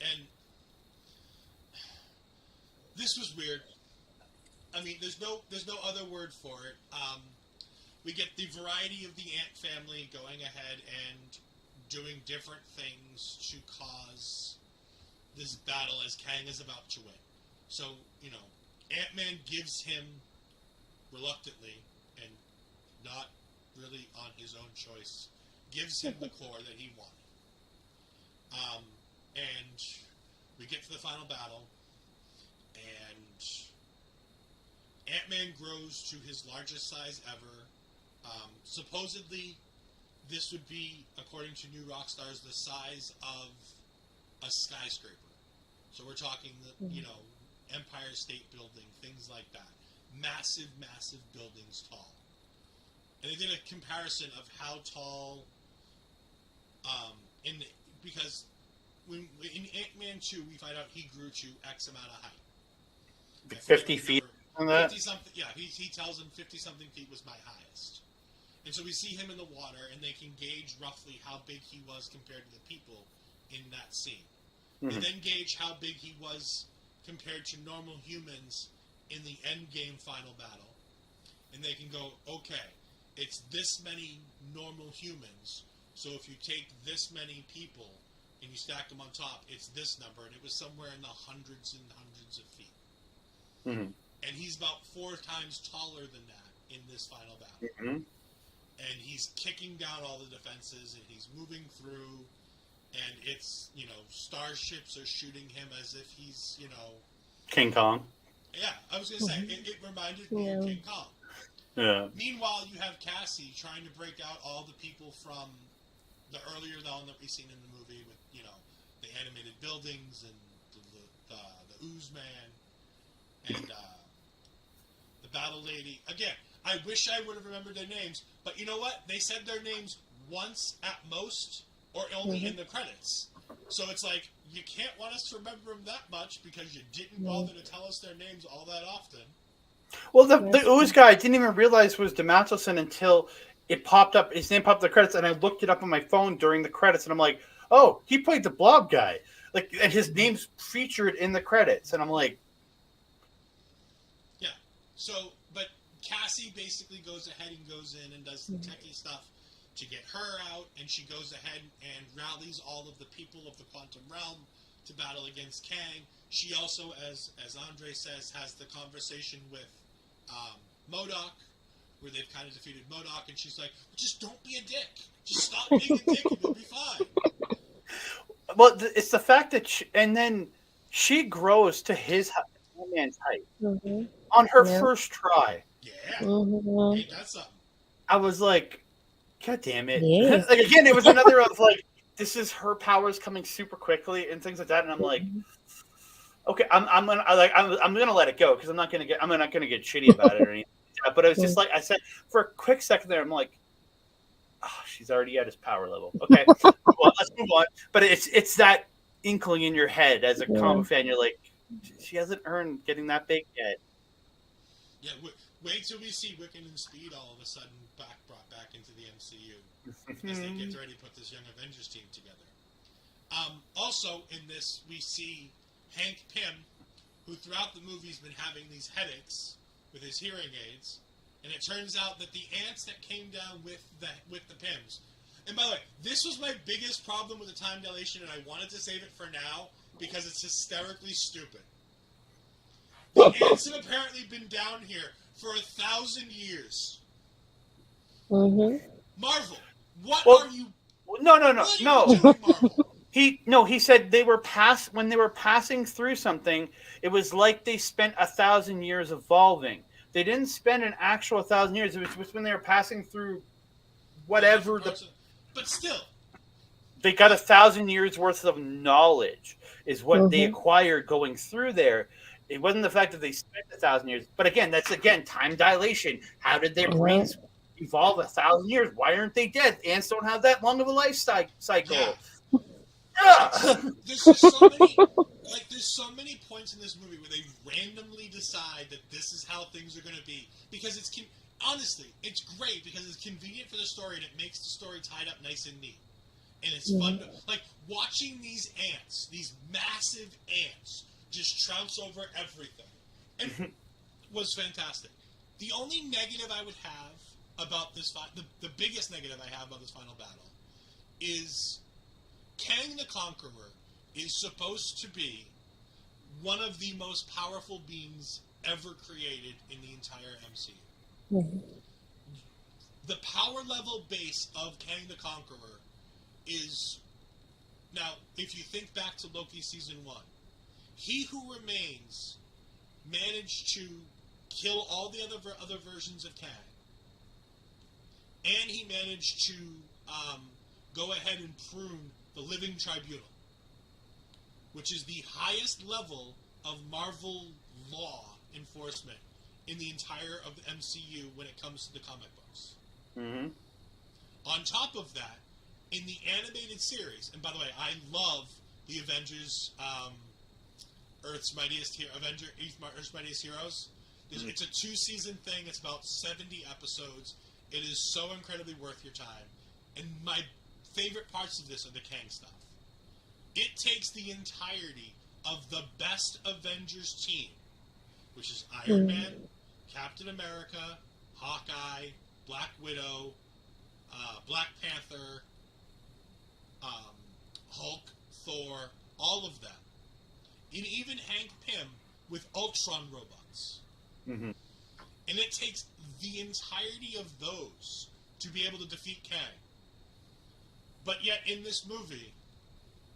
and this was weird. I mean, there's no other word for it. We get the variety of the ant family going ahead and doing different things to cause this battle as Kang is about to win. So, Ant-Man gives him, reluctantly, and not really on his own choice, gives him the core that he wanted. And we get to the final battle, and Ant-Man grows to his largest size ever. Supposedly, this would be, according to New Rockstars, the size of a skyscraper. So we're talking, Empire State Building, things like that. Massive, massive buildings tall. And they did a comparison of how tall, because in Ant-Man 2, we find out he grew to X amount of height. 50 feet on that? 50-something, yeah, he tells him 50-something feet was my highest. And so we see him in the water, and they can gauge roughly how big he was compared to the people in that scene. Mm-hmm. They then gauge how big he was compared to normal humans in the Endgame final battle. And they can go, okay, it's this many normal humans, so if you take this many people and you stack them on top, it's this number, and it was somewhere in the hundreds and hundreds of feet. Mm-hmm. And he's about 4 times taller than that in this final battle. Mm-hmm. And he's kicking down all the defenses, and he's moving through, and it's, starships are shooting him as if he's, King Kong. Yeah, I was going to say, it reminded me of King Kong. Yeah. Meanwhile, you have Cassie trying to break out all the people from the earlier one that we've seen in the movie with, the animated buildings and the Ooze Man and the Battle Lady. Again, I wish I would have remembered their names, but you know what? They said their names once at most, or only in the credits. So it's like, you can't want us to remember them that much because you didn't bother to tell us their names all that often. Well, the Ooze guy I didn't even realize was DeMatteson until it popped up. His name popped up in the credits, and I looked it up on my phone during the credits, and I'm like, oh, he played the Blob guy. Like, and his name's featured in the credits, and I'm like, yeah. So, but Cassie basically goes ahead and goes in and does some techie stuff to get her out, and she goes ahead and rallies all of the people of the Quantum Realm to battle against Kang. She also, as Andre says, has the conversation with MODOK, where they've kind of defeated MODOK, and she's like, just don't be a dick. Just stop being a dick and you'll be fine. Well, it's the fact that she grows to his man's height on her first try. Yeah. Hey, that's something. I was like, God damn it. Yeah. Like, again, it was another of like, this is her powers coming super quickly and things like that. And I'm like, okay, I'm gonna let it go because I'm not gonna get shitty about it or anything. But it was just like I said for a quick second there. I'm like, oh, she's already at his power level. Okay, well, let's move on. But it's that inkling in your head as a comic fan. You're like, she hasn't earned getting that big yet. Yeah, wait till we see Wiccan and Speed all of a sudden brought back into the MCU as they get ready to put this Young Avengers team together. Also, in this, we see Hank Pym, who throughout the movie has been having these headaches with his hearing aids, and it turns out that the ants that came down with the Pyms. And by the way, this was my biggest problem with the time dilation, and I wanted to save it for now because it's hysterically stupid. The ants have apparently been down here for 1,000 years. Mm-hmm. Marvel, what are you? No. Doing, Marvel? He said when they were passing through something, it was like they spent 1,000 years evolving. They didn't spend an actual 1,000 years. It was when they were passing through whatever but still, they got 1,000 years worth of knowledge is what they acquired going through there. It wasn't the fact that they spent 1,000 years, but again, that's time dilation. How did their brains evolve 1,000 years? Why aren't they dead? Ants don't have that long of a life cycle. Yeah. There's so many points in this movie where they randomly decide that this is how things are going to be because honestly, it's great because it's convenient for the story and it makes the story tied up nice and neat. And it's fun to, like, watching these ants, these massive ants, just trounce over everything. And was fantastic. The only negative I would have about this the biggest negative I have about this final battle is Kang the Conqueror is supposed to be one of the most powerful beings ever created in the entire MCU. The power level base of Kang the Conqueror is, now, if you think back to Loki Season 1, He Who Remains managed to kill all the other versions of Kang, and he managed to go ahead and prune the Living Tribunal, which is the highest level of Marvel law enforcement in the entire of the MCU when it comes to the comic books. Mm-hmm. On top of that, in the animated series, and by the way, I love the Avengers, Earth's Mightiest Heroes. It's a 2-season thing. It's about 70 episodes. It is so incredibly worth your time. And my favorite parts of this are the Kang stuff. It takes the entirety of the best Avengers team, which is Iron Man, Captain America, Hawkeye, Black Widow, Black Panther, Hulk, Thor, all of them. And even Hank Pym with Ultron robots. Mm-hmm. And it takes the entirety of those to be able to defeat Kang. But yet in this movie,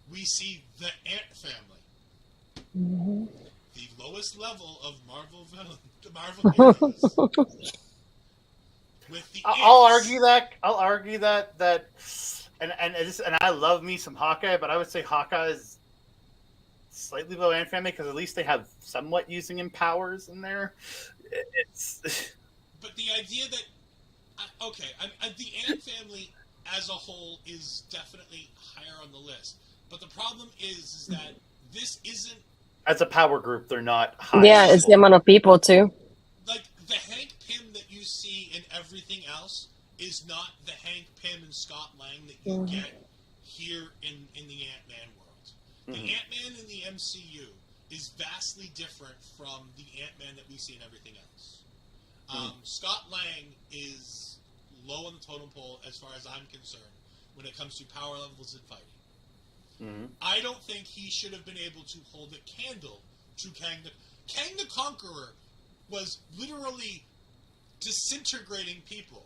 we see the Ant Family. The lowest level of Marvel villain, the Marvel heroes. With the I'll ants. argue that and I love me some Hawkeye, but I would say Hawkeye is slightly below Ant Family because at least they have somewhat using him powers in there. It's But the idea that the Ant Family as a whole is definitely higher on the list. But the problem is that this isn't, as a power group, they're not high. Yeah, it's the amount of people too. like, the Hank Pym that you see in everything else is not the Hank Pym and Scott Lang that you get here in the Ant-Man world. The Ant-Man in the MCU is vastly different from the Ant-Man that we see in everything else. Scott Lang is low on the totem pole as far as I'm concerned when it comes to power levels in fighting. I don't think he should have been able to hold a candle to Kang the Conqueror was literally disintegrating people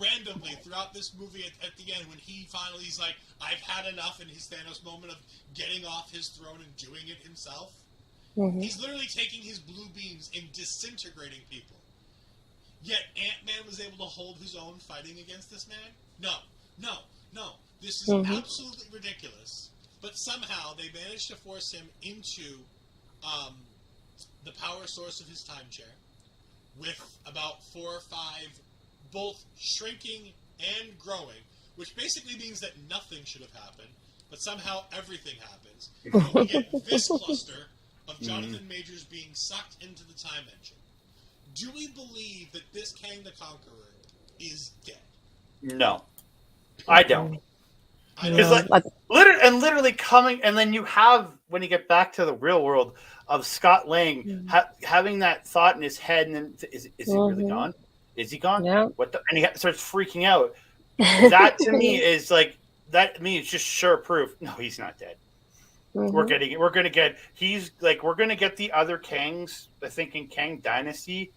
randomly throughout this movie at the end when he's like, I've had enough, in his Thanos moment of getting off his throne and doing it himself. He's literally taking his blue beams and disintegrating people. Yet Ant-Man was able to hold his own fighting against this man? No. This is absolutely ridiculous. But somehow they managed to force him into the power source of his time chair with about 4 or 5 both shrinking and growing, which basically means that nothing should have happened, but somehow everything happens. And we get this cluster of Jonathan Majors being sucked into the time engine. Do we believe that this Kang the Conqueror is dead? No, I don't. Because literally coming, and then you have, when you get back to the real world, of Scott Lang having that thought in his head, and then is he really gone? Is he gone? Yeah. What the? And he starts freaking out. That to me is like, that to me is just sure proof. No, he's not dead. We're gonna get the other Kangs, I think, in Kang Dynasty,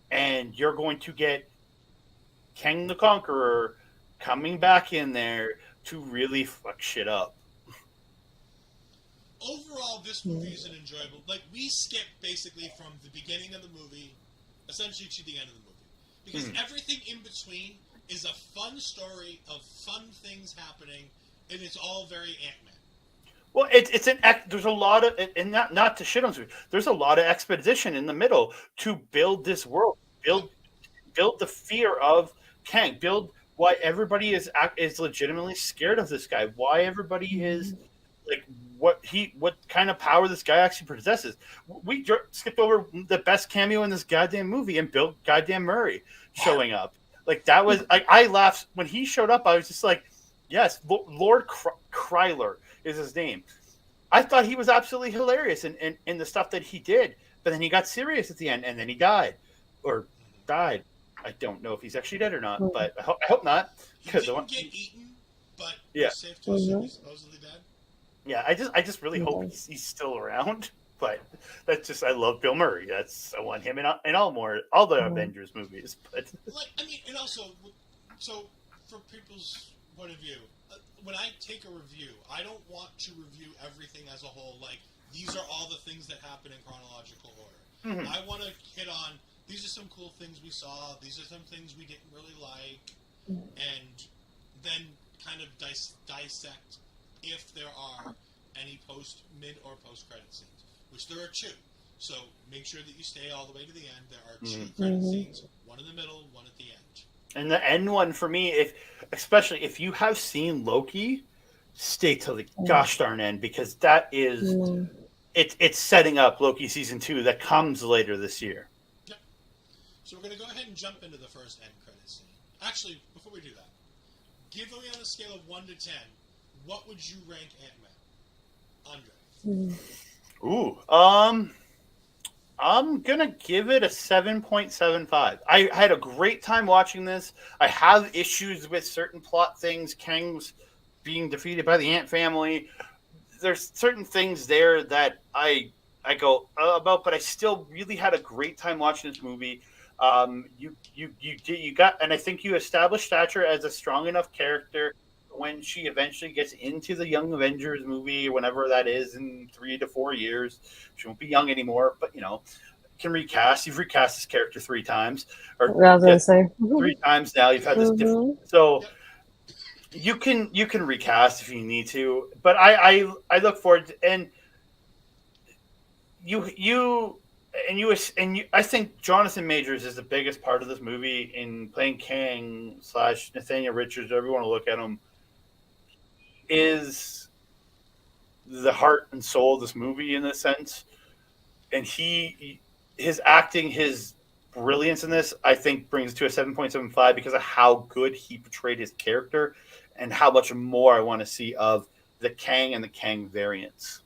and you're going to get Kang the Conqueror coming back in there to really fuck shit up. Overall, this movie is an enjoyable. Like, we skip basically from the beginning of the movie, essentially to the end of the movie, because everything in between is a fun story of fun things happening, and it's all very Ant-Man. Well, there's a lot of, and not to shit on it, there's a lot of exposition in the middle to build this world, build the fear of Kang, build why everybody is legitimately scared of this guy, why everybody is like what kind of power this guy actually possesses. We skipped over the best cameo in this goddamn movie and Bill goddamn Murray showing up. Like that was I laughed when he showed up. I was just like, yes, Lord Kryler is his name. I thought he was absolutely hilarious in the stuff that he did, but then he got serious at the end, and then he died. I don't know if he's actually dead or not, but I hope not. He didn't get eaten, but it's safe to assume he's supposedly dead. Yeah, I just really hope he's still around. But that's just I love Bill Murray. I want him in all the Avengers movies. But and also, so for people's point of view, when I take a review, I don't want to review everything as a whole. Like these are all the things that happen in chronological order. Mm-hmm. I want to hit on. These are some cool things we saw. These are some things we didn't really like, and then kind of dissect if there are any mid or post credit scenes, which there are two. So make sure that you stay all the way to the end. There are two credit scenes, one in the middle, one at the end. And the end one for me, especially if you have seen Loki, stay till the gosh darn end because that is it's setting up Loki season 2 that comes later this year. So we're going to go ahead and jump into the first end credit scene. Actually, before we do that, give me on a scale of 1 to 10, what would you rank Ant-Man? Andre? I'm going to give it a 7.75. I had a great time watching this. I have issues with certain plot things. Kang's being defeated by the Ant family. There's certain things there that I go about, but I still really had a great time watching this movie. You got, and I think you established Thatcher as a strong enough character when she eventually gets into the Young Avengers movie, whenever that is, in 3 to 4 years. She won't be young anymore, but can recast. You've recast this character 3 times, or I was gonna say 3 times now. You've had this different, so you can recast if you need to. But I look forward to, and I think Jonathan Majors is the biggest part of this movie in playing Kang / Nathaniel Richards, whatever you want to look at him, is the heart and soul of this movie in a sense. And his acting, his brilliance in this, I think brings it to a 7.75 because of how good he portrayed his character and how much more I want to see of the Kang and the Kang variants.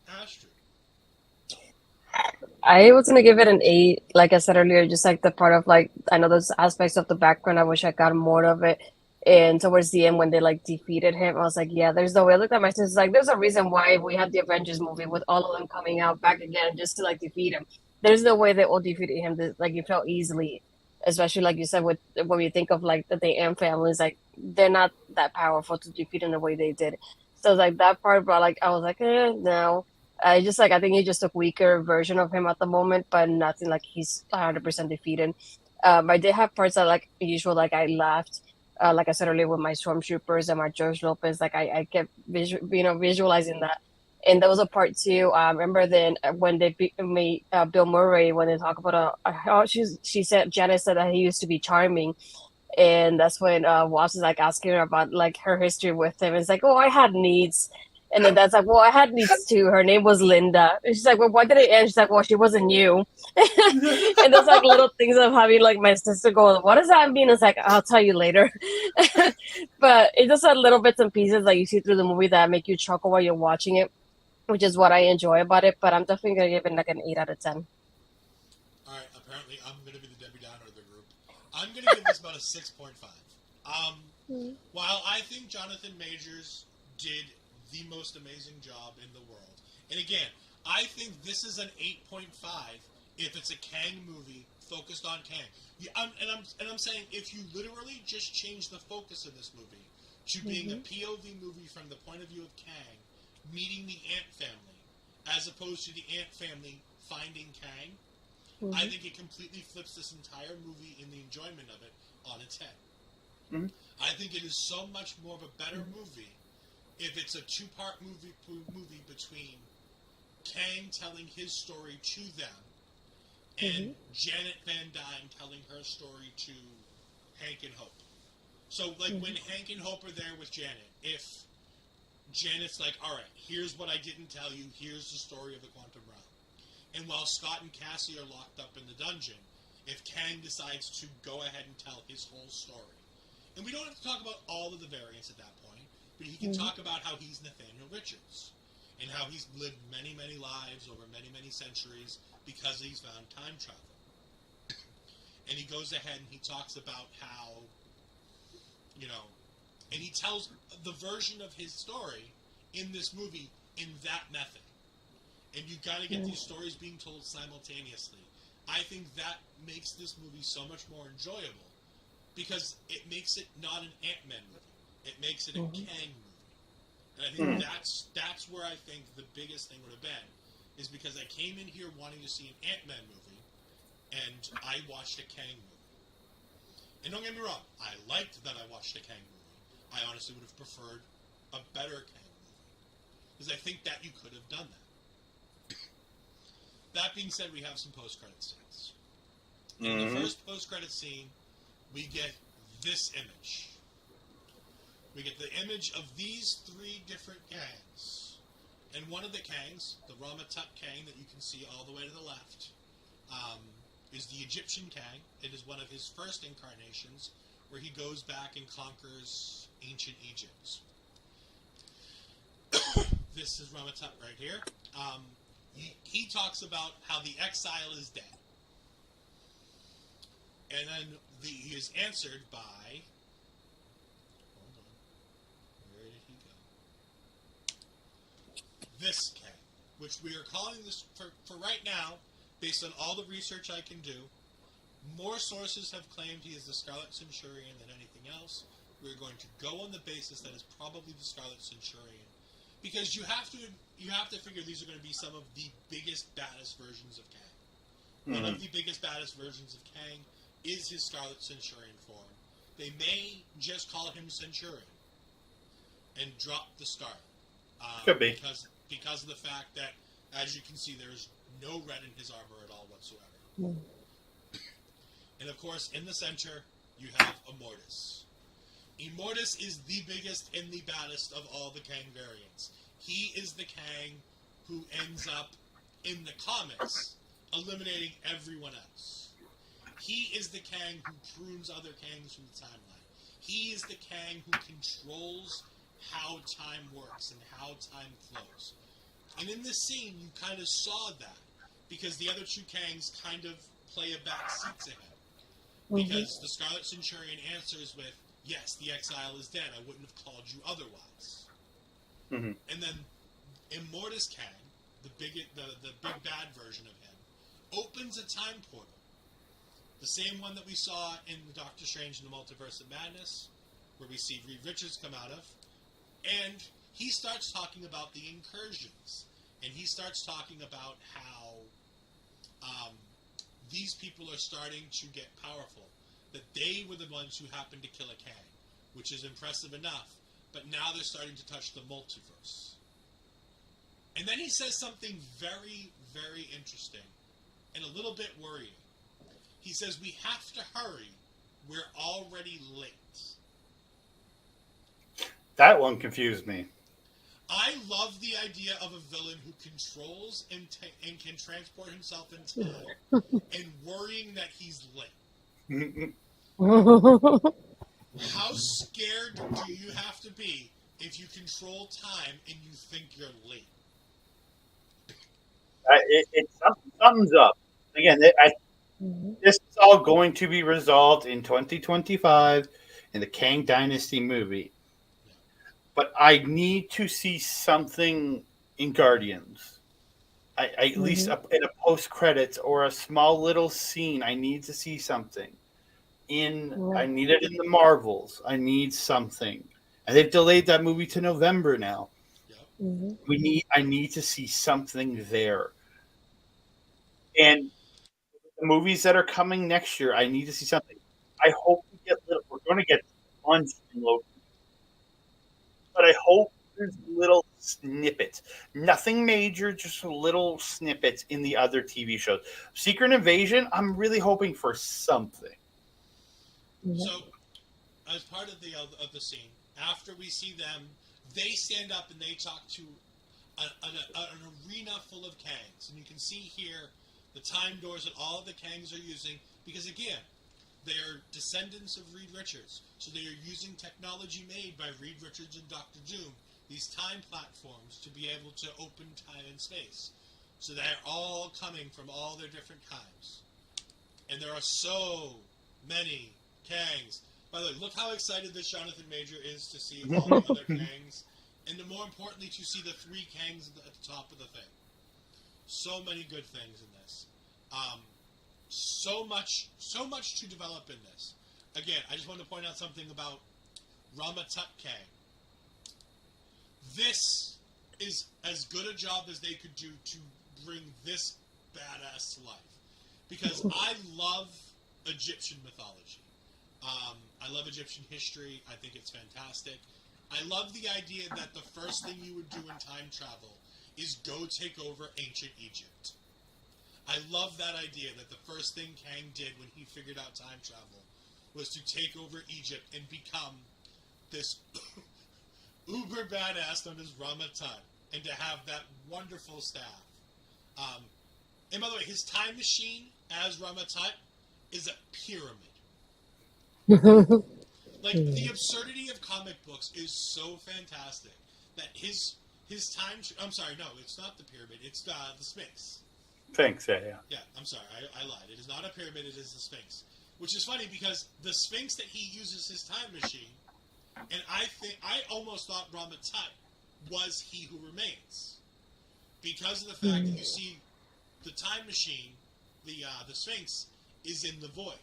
Astrid. I was gonna give it an 8. Like I said earlier, just like the part of like I know those aspects of the background. I wish I got more of it. And towards the end, when they like defeated him, I was like, yeah, there's no way. I looked at my sister, like, there's a reason why we had the Avengers movie with all of them coming out back again just to like defeat him. There's no way they all defeated him. Like you felt easily, especially like you said with when you think of like the Ant families, like they're not that powerful to defeat in the way they did. So like that part, but like I was like, no. I think he just took weaker version of him at the moment, but nothing like he's 100% defeated. I did have parts that like usual, like I laughed, like I said earlier with my stormtroopers and my George Lopez, like I kept visualizing that. And there was a part too. Remember then when they made Bill Murray when they talk about how Janet said that he used to be charming, and that's when Wasp is like asking her about like her history with him. It's like, oh, I had needs. And then that's like, well, I had needs too. Her name was Linda. And she's like, well, why did it end? She's like, well, she wasn't you. And there's like little things of having like my sister go, what does that mean? It's like, I'll tell you later. But it's just like little bits and pieces that you see through the movie that make you chuckle while you're watching it, which is what I enjoy about it. But I'm definitely going to give it like an 8 out of 10. All right, apparently I'm going to be the Debbie Downer of the group. I'm going to give this about a 6.5. While I think Jonathan Majors did the most amazing job in the world. And again, I think this is an 8.5 if it's a Kang movie focused on Kang. I'm saying if you literally just change the focus of this movie to being a POV movie from the point of view of Kang meeting the Ant family as opposed to the Ant family finding Kang, I think it completely flips this entire movie in the enjoyment of it on its head. I think it is so much more of a better movie if it's a 2-part movie between Kang telling his story to them and Janet Van Dyne telling her story to Hank and Hope. So, like, when Hank and Hope are there with Janet, if Janet's like, all right, here's what I didn't tell you. Here's the story of the quantum realm. And while Scott and Cassie are locked up in the dungeon, if Kang decides to go ahead and tell his whole story, and we don't have to talk about all of the variants at that point, but he can talk about how he's Nathaniel Richards and how he's lived many, many lives over many, many centuries because he's found time travel. And he goes ahead and he talks about how, and he tells the version of his story in this movie in that method. And you got to get these stories being told simultaneously. I think that makes this movie so much more enjoyable because it makes it not an Ant-Man movie. It makes it a Kang movie. And I think that's where I think the biggest thing would have been, is because I came in here wanting to see an Ant-Man movie, and I watched a Kang movie. And don't get me wrong, I liked that I watched a Kang movie. I honestly would have preferred a better Kang movie. Because I think that you could have done that. That being said, we have some post-credit scenes. In the first post-credit scene, we get this image. We get the image of these three different Kangs. And one of the Kangs, the Ramatut Kang that you can see all the way to the left, is the Egyptian Kang. It is one of his first incarnations, where he goes back and conquers ancient Egypt. This is Ramatut right here. He talks about how the exile is dead. And then he is answered by... Hold on. Where did he go? This Kang, which we are calling this, for right now, based on all the research I can do, more sources have claimed he is the Scarlet Centurion than anything else. We're going to go on the basis that it's probably the Scarlet Centurion. Because you have to figure these are going to be some of the biggest, baddest versions of Kang. One of the biggest, baddest versions of Kang is his Scarlet Centurion form. They may just call him Centurion and drop the Scarlet. Could be. Because of the fact that, as you can see, there's no red in his armor at all whatsoever. And of course, in the center, you have Immortus. Immortus is the biggest and the baddest of all the Kang variants. He is the Kang who ends up, in the comics, eliminating everyone else. He is the Kang who prunes other Kangs from the timeline. He is the Kang who controls how time works and how time flows. And in this scene, you kind of saw that, because the other two Kangs kind of play a back seat to him. Because the Scarlet Centurion answers with, yes, the exile is dead. I wouldn't have called you otherwise. And then Immortus Kang, the big bad version of him, opens a time portal. The same one that we saw in Doctor Strange in the Multiverse of Madness, where we see Reed Richards come out of. And he starts talking about the incursions. And he starts talking about how these people are starting to get powerful. That they were the ones who happened to kill a Kang, which is impressive enough. But now they're starting to touch the multiverse. And then he says something very, very interesting and a little bit worrying. He says, we have to hurry. We're already late. That one confused me. I love the idea of a villain who controls and can transport himself in time and worrying that he's late. How scared do you have to be if you control time and you think you're late? It sums up. Again, this is all going to be resolved in 2025 in the Kang Dynasty movie. But I need to see something in Guardians. At least in a post credits or a small little scene. I need to see something. I need it in the Marvels. I need something. And they've delayed that movie to November now. I need to see something there. And the movies that are coming next year, I need to see something. I hope we're going to get one in Loki. But I hope there's little snippets. Nothing major, just little snippets in the other TV shows. Secret Invasion, I'm really hoping for something. So, as part of the scene, after we see them they stand up and they talk to an arena full of Kangs. And you can see here the time doors that all of the Kangs are using, because again, they're descendants of Reed Richards. So they are using technology made by Reed Richards and Dr. Doom, these time platforms, to be able to open time and space. So they're all coming from all their different times. And there are so many Kangs. By the way, look how excited this Jonathan Major is to see all the other Kangs. And then more importantly, to see the 3 Kangs at the top of the thing. So many good things in this. So much to develop in this. Again, I just want to point out something about Rama-Tut Kang. This is as good a job as they could do to bring this badass to life. Because I love Egyptian mythology. I love Egyptian history. I think it's fantastic. I love the idea that the first thing you would do in time travel is go take over ancient Egypt. I love that idea that the first thing Kang did when he figured out time travel was to take over Egypt and become this uber badass known as Rama-Tut, and to have that wonderful staff. And by the way, his time machine as Rama-Tut is a pyramid. Like, the absurdity of comic books is so fantastic that his time... I'm sorry, no, it's not the pyramid. It's the Sphinx. Sphinx, yeah. Yeah, I'm sorry, I lied. It is not a pyramid, it is the Sphinx. Which is funny because the Sphinx that he uses his time machine, and I almost thought Rama-Tut was He Who Remains. Because of the fact that you see the time machine, the Sphinx, is in the void.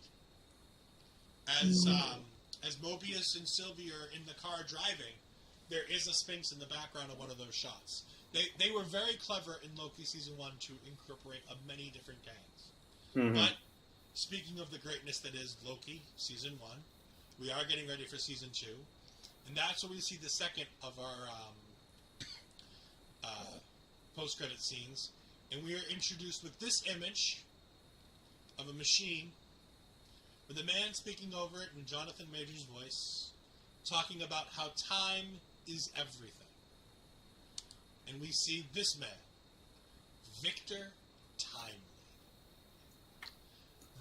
As Mobius and Sylvie are in the car driving, there is a Sphinx in the background of one of those shots. They were very clever in Loki Season 1 to incorporate many different Kangs. Mm-hmm. But speaking of the greatness that is Loki Season 1, we are getting ready for Season 2. And that's where we see the second of our post-credit scenes. And we are introduced with this image of a machine with a man speaking over it in Jonathan Major's voice, talking about how time is everything. And we see this man, Victor Timely.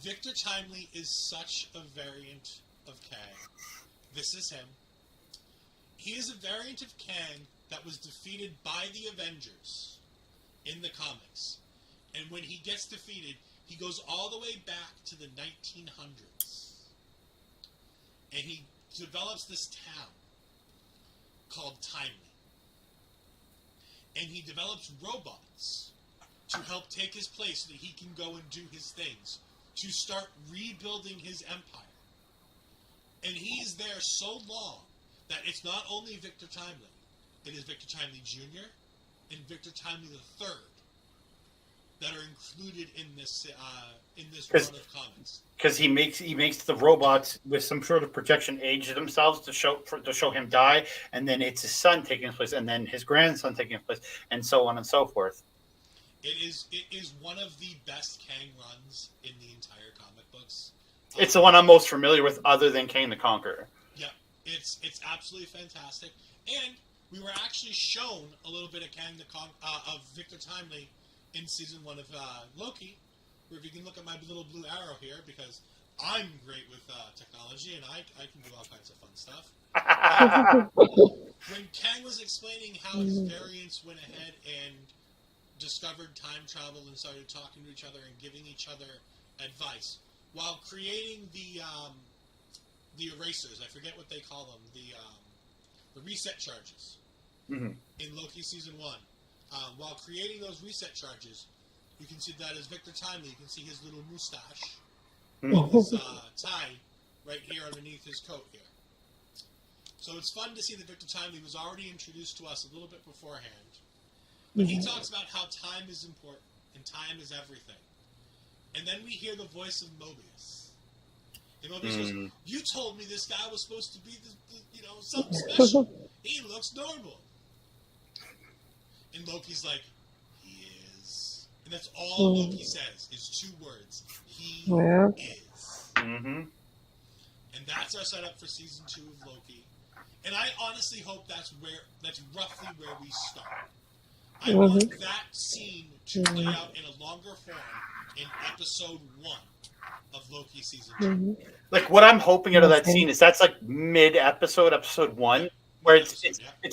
Victor Timely is such a variant of Kang. This is him. He is a variant of Kang that was defeated by the Avengers in the comics. And when he gets defeated, he goes all the way back to the 1900s. And he develops this town called Timely. And he develops robots to help take his place so that he can go and do his things, to start rebuilding his empire. And he's there so long that it's not only Victor Timely, it is Victor Timely Jr. and Victor Timely III that are included in this run of comics. Because he makes the robots with some sort of protection age themselves to show him die, and then it's his son taking his place, and then his grandson taking his place, and so on and so forth. It is one of the best Kang runs in the entire comic books. It's the one I'm most familiar with, other than Kang the Conqueror. Yeah, it's absolutely fantastic, and we were actually shown a little bit of of Victor Timely in season 1 of Loki, where if you can look at my little blue arrow here, because I'm great with technology and I can do all kinds of fun stuff. When Kang was explaining how his variants went ahead and discovered time travel and started talking to each other and giving each other advice while creating the erasers, I forget what they call them, the reset charges in Loki season 1. While creating those reset charges, you can see that as Victor Timely. You can see his little mustache with his tie right here underneath his coat here. So it's fun to see that Victor Timely was already introduced to us a little bit beforehand. But he talks about how time is important and time is everything. And then we hear the voice of Mobius. And Mobius goes, "You told me this guy was supposed to be something special. He looks normal." And Loki's like, "He is." And that's all Loki says, is 2 words. He is. Mm-hmm. And that's our setup for season 2 of Loki. And I honestly hope that's roughly where we start. I want that scene to play out in a longer form in episode 1 of Loki season 2. Like what I'm hoping out of that scene is that's like mid-episode, episode 1, where it's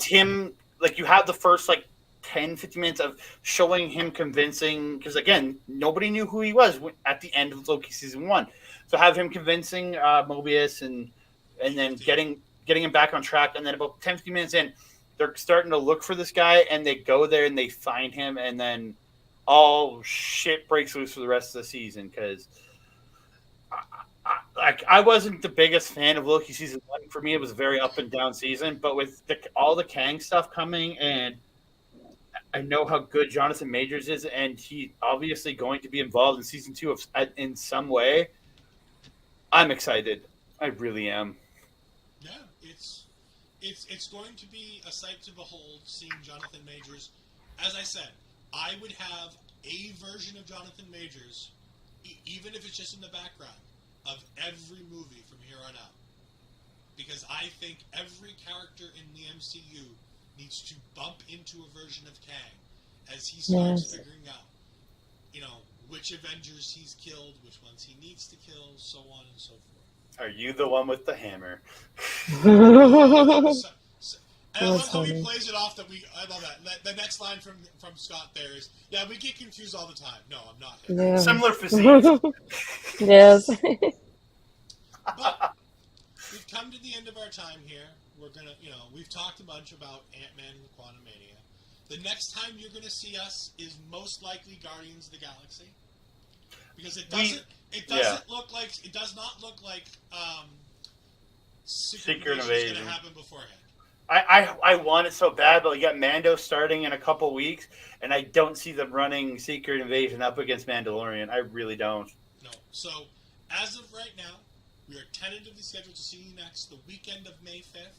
him, like you have the first like 10-15 minutes of showing him convincing, because again, nobody knew who he was at the end of Loki season 1. So have him convincing Mobius and then getting him back on track, and then about 10-15 minutes in, they're starting to look for this guy, and they go there and they find him, and then all shit breaks loose for the rest of the season. Because I wasn't the biggest fan of Loki season 1. For me, it was a very up and down season. But with all the Kang stuff coming, and I know how good Jonathan Majors is, and he's obviously going to be involved in season 2 in some way, I'm excited. I really am. Yeah, it's going to be a sight to behold seeing Jonathan Majors. As I said, I would have a version of Jonathan Majors, even if it's just in the background, of every movie from here on out. Because I think every character in the MCU needs to bump into a version of Kang as he starts figuring out, which Avengers he's killed, which ones he needs to kill, so on and so forth. Are you the one with the hammer? And I love how he plays it off I love that. The next line from Scott there is, yeah, we get confused all the time. No, I'm not him. Yeah. Similar physique. Yes. But we've come to the end of our time here. We're going to, we've talked a bunch about Ant-Man and Quantumania. The next time you're going to see us is most likely Guardians of the Galaxy. Because it does not look like Secret Invasion is going to happen beforehand. I want it so bad, but we got Mando starting in a couple weeks, and I don't see them running Secret Invasion up against Mandalorian. I really don't. No. So, as of right now, we are tentatively scheduled to see you next the weekend of May 5th.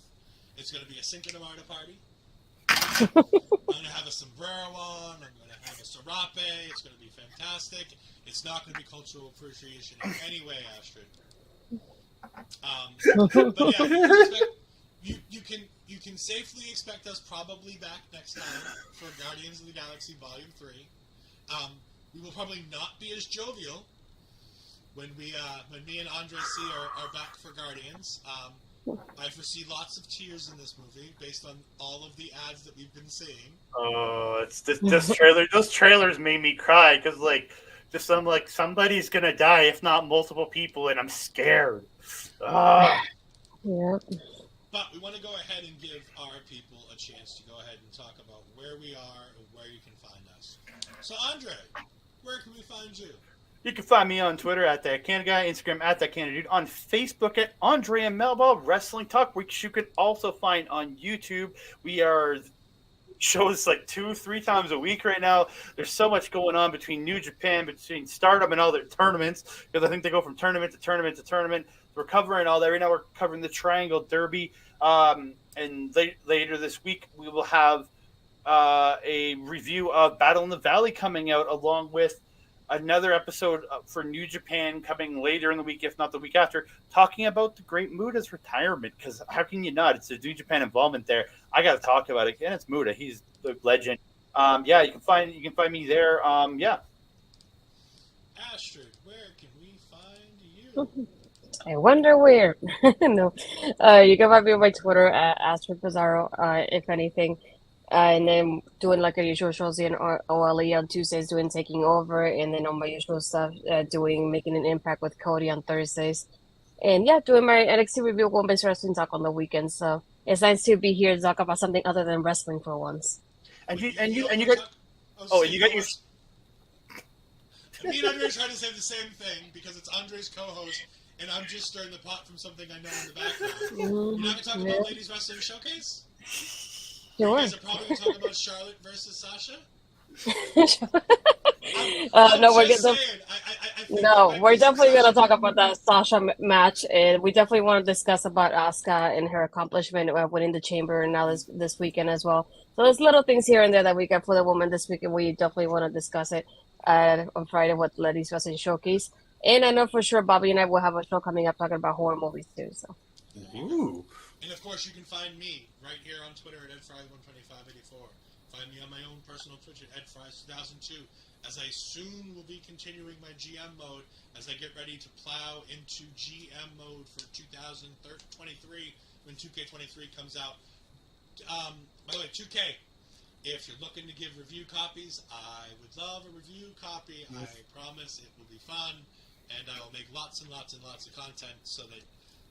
It's going to be a Cinco de Mayo party. I'm going to have a sombrero on. I'm going to have a serape. It's going to be fantastic. It's not going to be cultural appreciation in any way, Astrid. But yeah, you can safely expect us probably back next time for Guardians of the Galaxy Volume 3. We will probably not be as jovial when me and Andre C are back for Guardians. I foresee lots of tears in this movie based on all of the ads that we've been seeing. Oh, it's this trailer. Those trailers made me cry because I'm like somebody's gonna die, if not multiple people, and I'm scared. Yeah. But we want to go ahead and give our people a chance to go ahead and talk about where we are and where you can find us. So, Andre, where can we find you? You can find me on Twitter at @ThatCanadaGuy, Instagram at @ThatCanadaDude, on Facebook at Andre and Melba Wrestling Talk, which you can also find on YouTube. We are shows like 2-3 times a week right now. There's so much going on between New Japan, between Stardom and all their tournaments, because I think they go from tournament to tournament to tournament. We're covering all that. Right now we're covering the Triangle Derby. And later this week we will have a review of Battle in the Valley coming out, along with another episode for New Japan coming later in the week, if not the week after, talking about the Great Muta's retirement. Because how can you not? It's a New Japan involvement there. I got to talk about it. And it's Muta. He's the legend. Yeah, you can find me there. Yeah. Astrid, where can we find you? I wonder where. No. You can find me on my Twitter at Astrid Pizarro, if anything. And then doing like our usual shows in OLE on Tuesdays, doing Taking Over, and then on my usual stuff, Making an Impact with Cody on Thursdays. And yeah, doing my NXT review of Women's Wrestling Talk on the weekends. So it's nice to be here to talk about something other than wrestling for once. And you got your. Me and Andre trying to say the same thing because it's Andre's co-host, and I'm just stirring the pot from something I know in the background. You're not going to talk about Ladies Wrestling Showcase? You guys are probably going to talk about Charlotte versus Sasha? We're definitely going to talk about that Sasha match, and we definitely want to discuss about Asuka and her accomplishment of winning the Chamber and now this weekend as well. So there's little things here and there that we got for the woman this weekend. We definitely want to discuss it on Friday with Ladies Wrestling Showcase. And I know for sure Bobby and I will have a show coming up talking about horror movies too. So. Ooh. And of course, you can find me right here on Twitter at edfry12584. Find me on my own personal Twitch at edfries2002, as I soon will be continuing my GM mode as I get ready to plow into GM mode for 2023 when 2K23 comes out. By the way, 2K, if you're looking to give review copies, I would love a review copy. Yes. I promise it will be fun, and I will make lots and lots and lots of content so that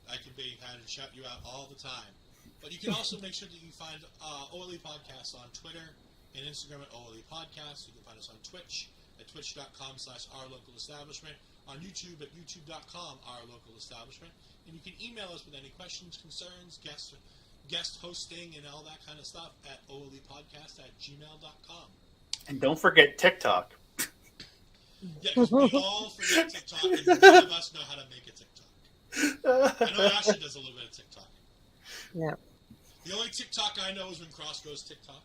I can be and shout you out all the time. But you can also make sure that you find OLE Podcasts on Twitter and Instagram at OLE Podcasts. You can find us on Twitch at twitch.com/ourlocalestablishment, on YouTube at youtube.com/ourlocalestablishment, and you can email us with any questions, concerns, guest hosting, and all that kind of stuff at olepodcast@gmail.com. And don't forget TikTok. Yeah, because we all forget TikTok, and none of us know how to make a TikTok. I know Ashley does a little bit of TikTok. Yeah. The only TikTok I know is when Cross goes TikTok.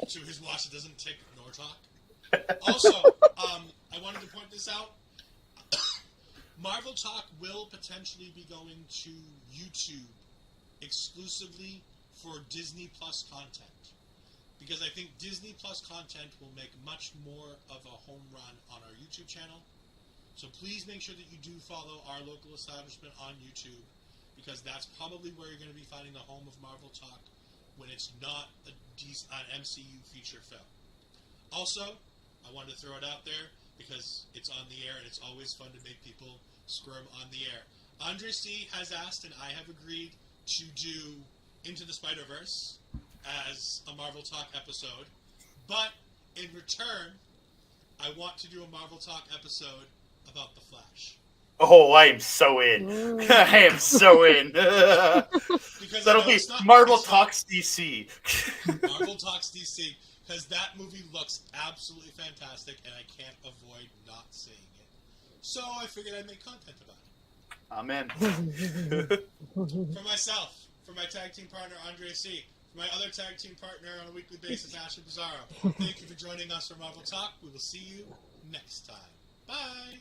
So his watch doesn't tick nor talk. Also, I wanted to point this out. Marvel Talk will potentially be going to YouTube exclusively for Disney Plus content. Because I think Disney Plus content will make much more of a home run on our YouTube channel. So please make sure that you do follow Our Local Establishment on YouTube, because that's probably where you're going to be finding the home of Marvel Talk when it's not an MCU feature film. Also, I wanted to throw it out there because it's on the air and it's always fun to make people squirm on the air. Andre C. has asked, and I have agreed, to do Into the Spider-Verse as a Marvel Talk episode, but in return, I want to do a Marvel Talk episode about The Flash. Oh, I am so in. I am so in. Because that'll be Marvel Talks DC. Marvel Talks DC, because that movie looks absolutely fantastic, and I can't avoid not seeing it. So I figured I'd make content about it. Amen. For myself, for my tag team partner, Andre C., for my other tag team partner on a weekly basis, Astrid Pizarro, thank you for joining us for Marvel Talk. We will see you next time. Bye!